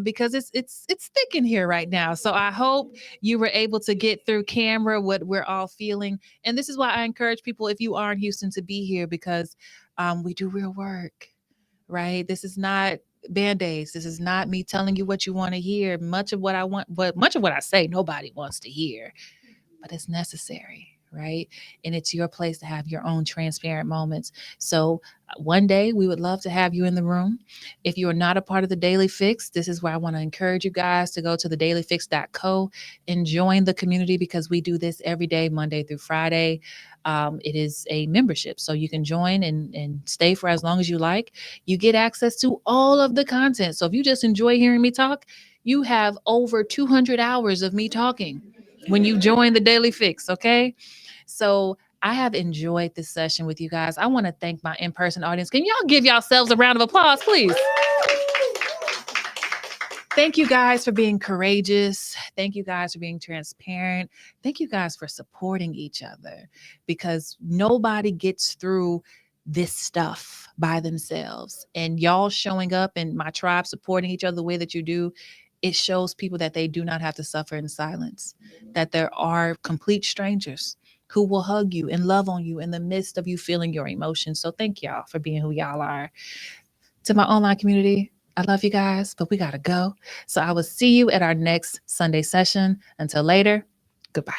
Because it's thick in here right now. So I hope you were able to get through camera what we're all feeling. And this is why I encourage people, if you are in Houston, to be here, because we do real work, right? This is not band-aids. This is not me telling you what you want to hear. Much of what I say, nobody wants to hear, but it's necessary. Right. And it's your place to have your own transparent moments. So one day we would love to have you in the room. If you are not a part of the Daily Fix, this is where I want to encourage you guys to go to thedailyfix.co and join the community, because we do this every day, Monday through Friday. It is a membership, so you can join and stay for as long as you like. You get access to all of the content. So if you just enjoy hearing me talk, you have over 200 hours of me talking when you join the Daily Fix. Okay. So I have enjoyed this session with you guys. I want to thank my in-person audience. Can y'all give yourselves a round of applause, please? Thank you guys for being courageous. Thank you guys for being transparent. Thank you guys for supporting each other, because nobody gets through this stuff by themselves. And y'all showing up and my tribe supporting each other the way that you do, it shows people that they do not have to suffer in silence, that there are complete strangers who will hug you and love on you in the midst of you feeling your emotions. So thank y'all for being who y'all are. To my online community, I love you guys, but we got to go. So I will see you at our next Sunday session. Until later, goodbye.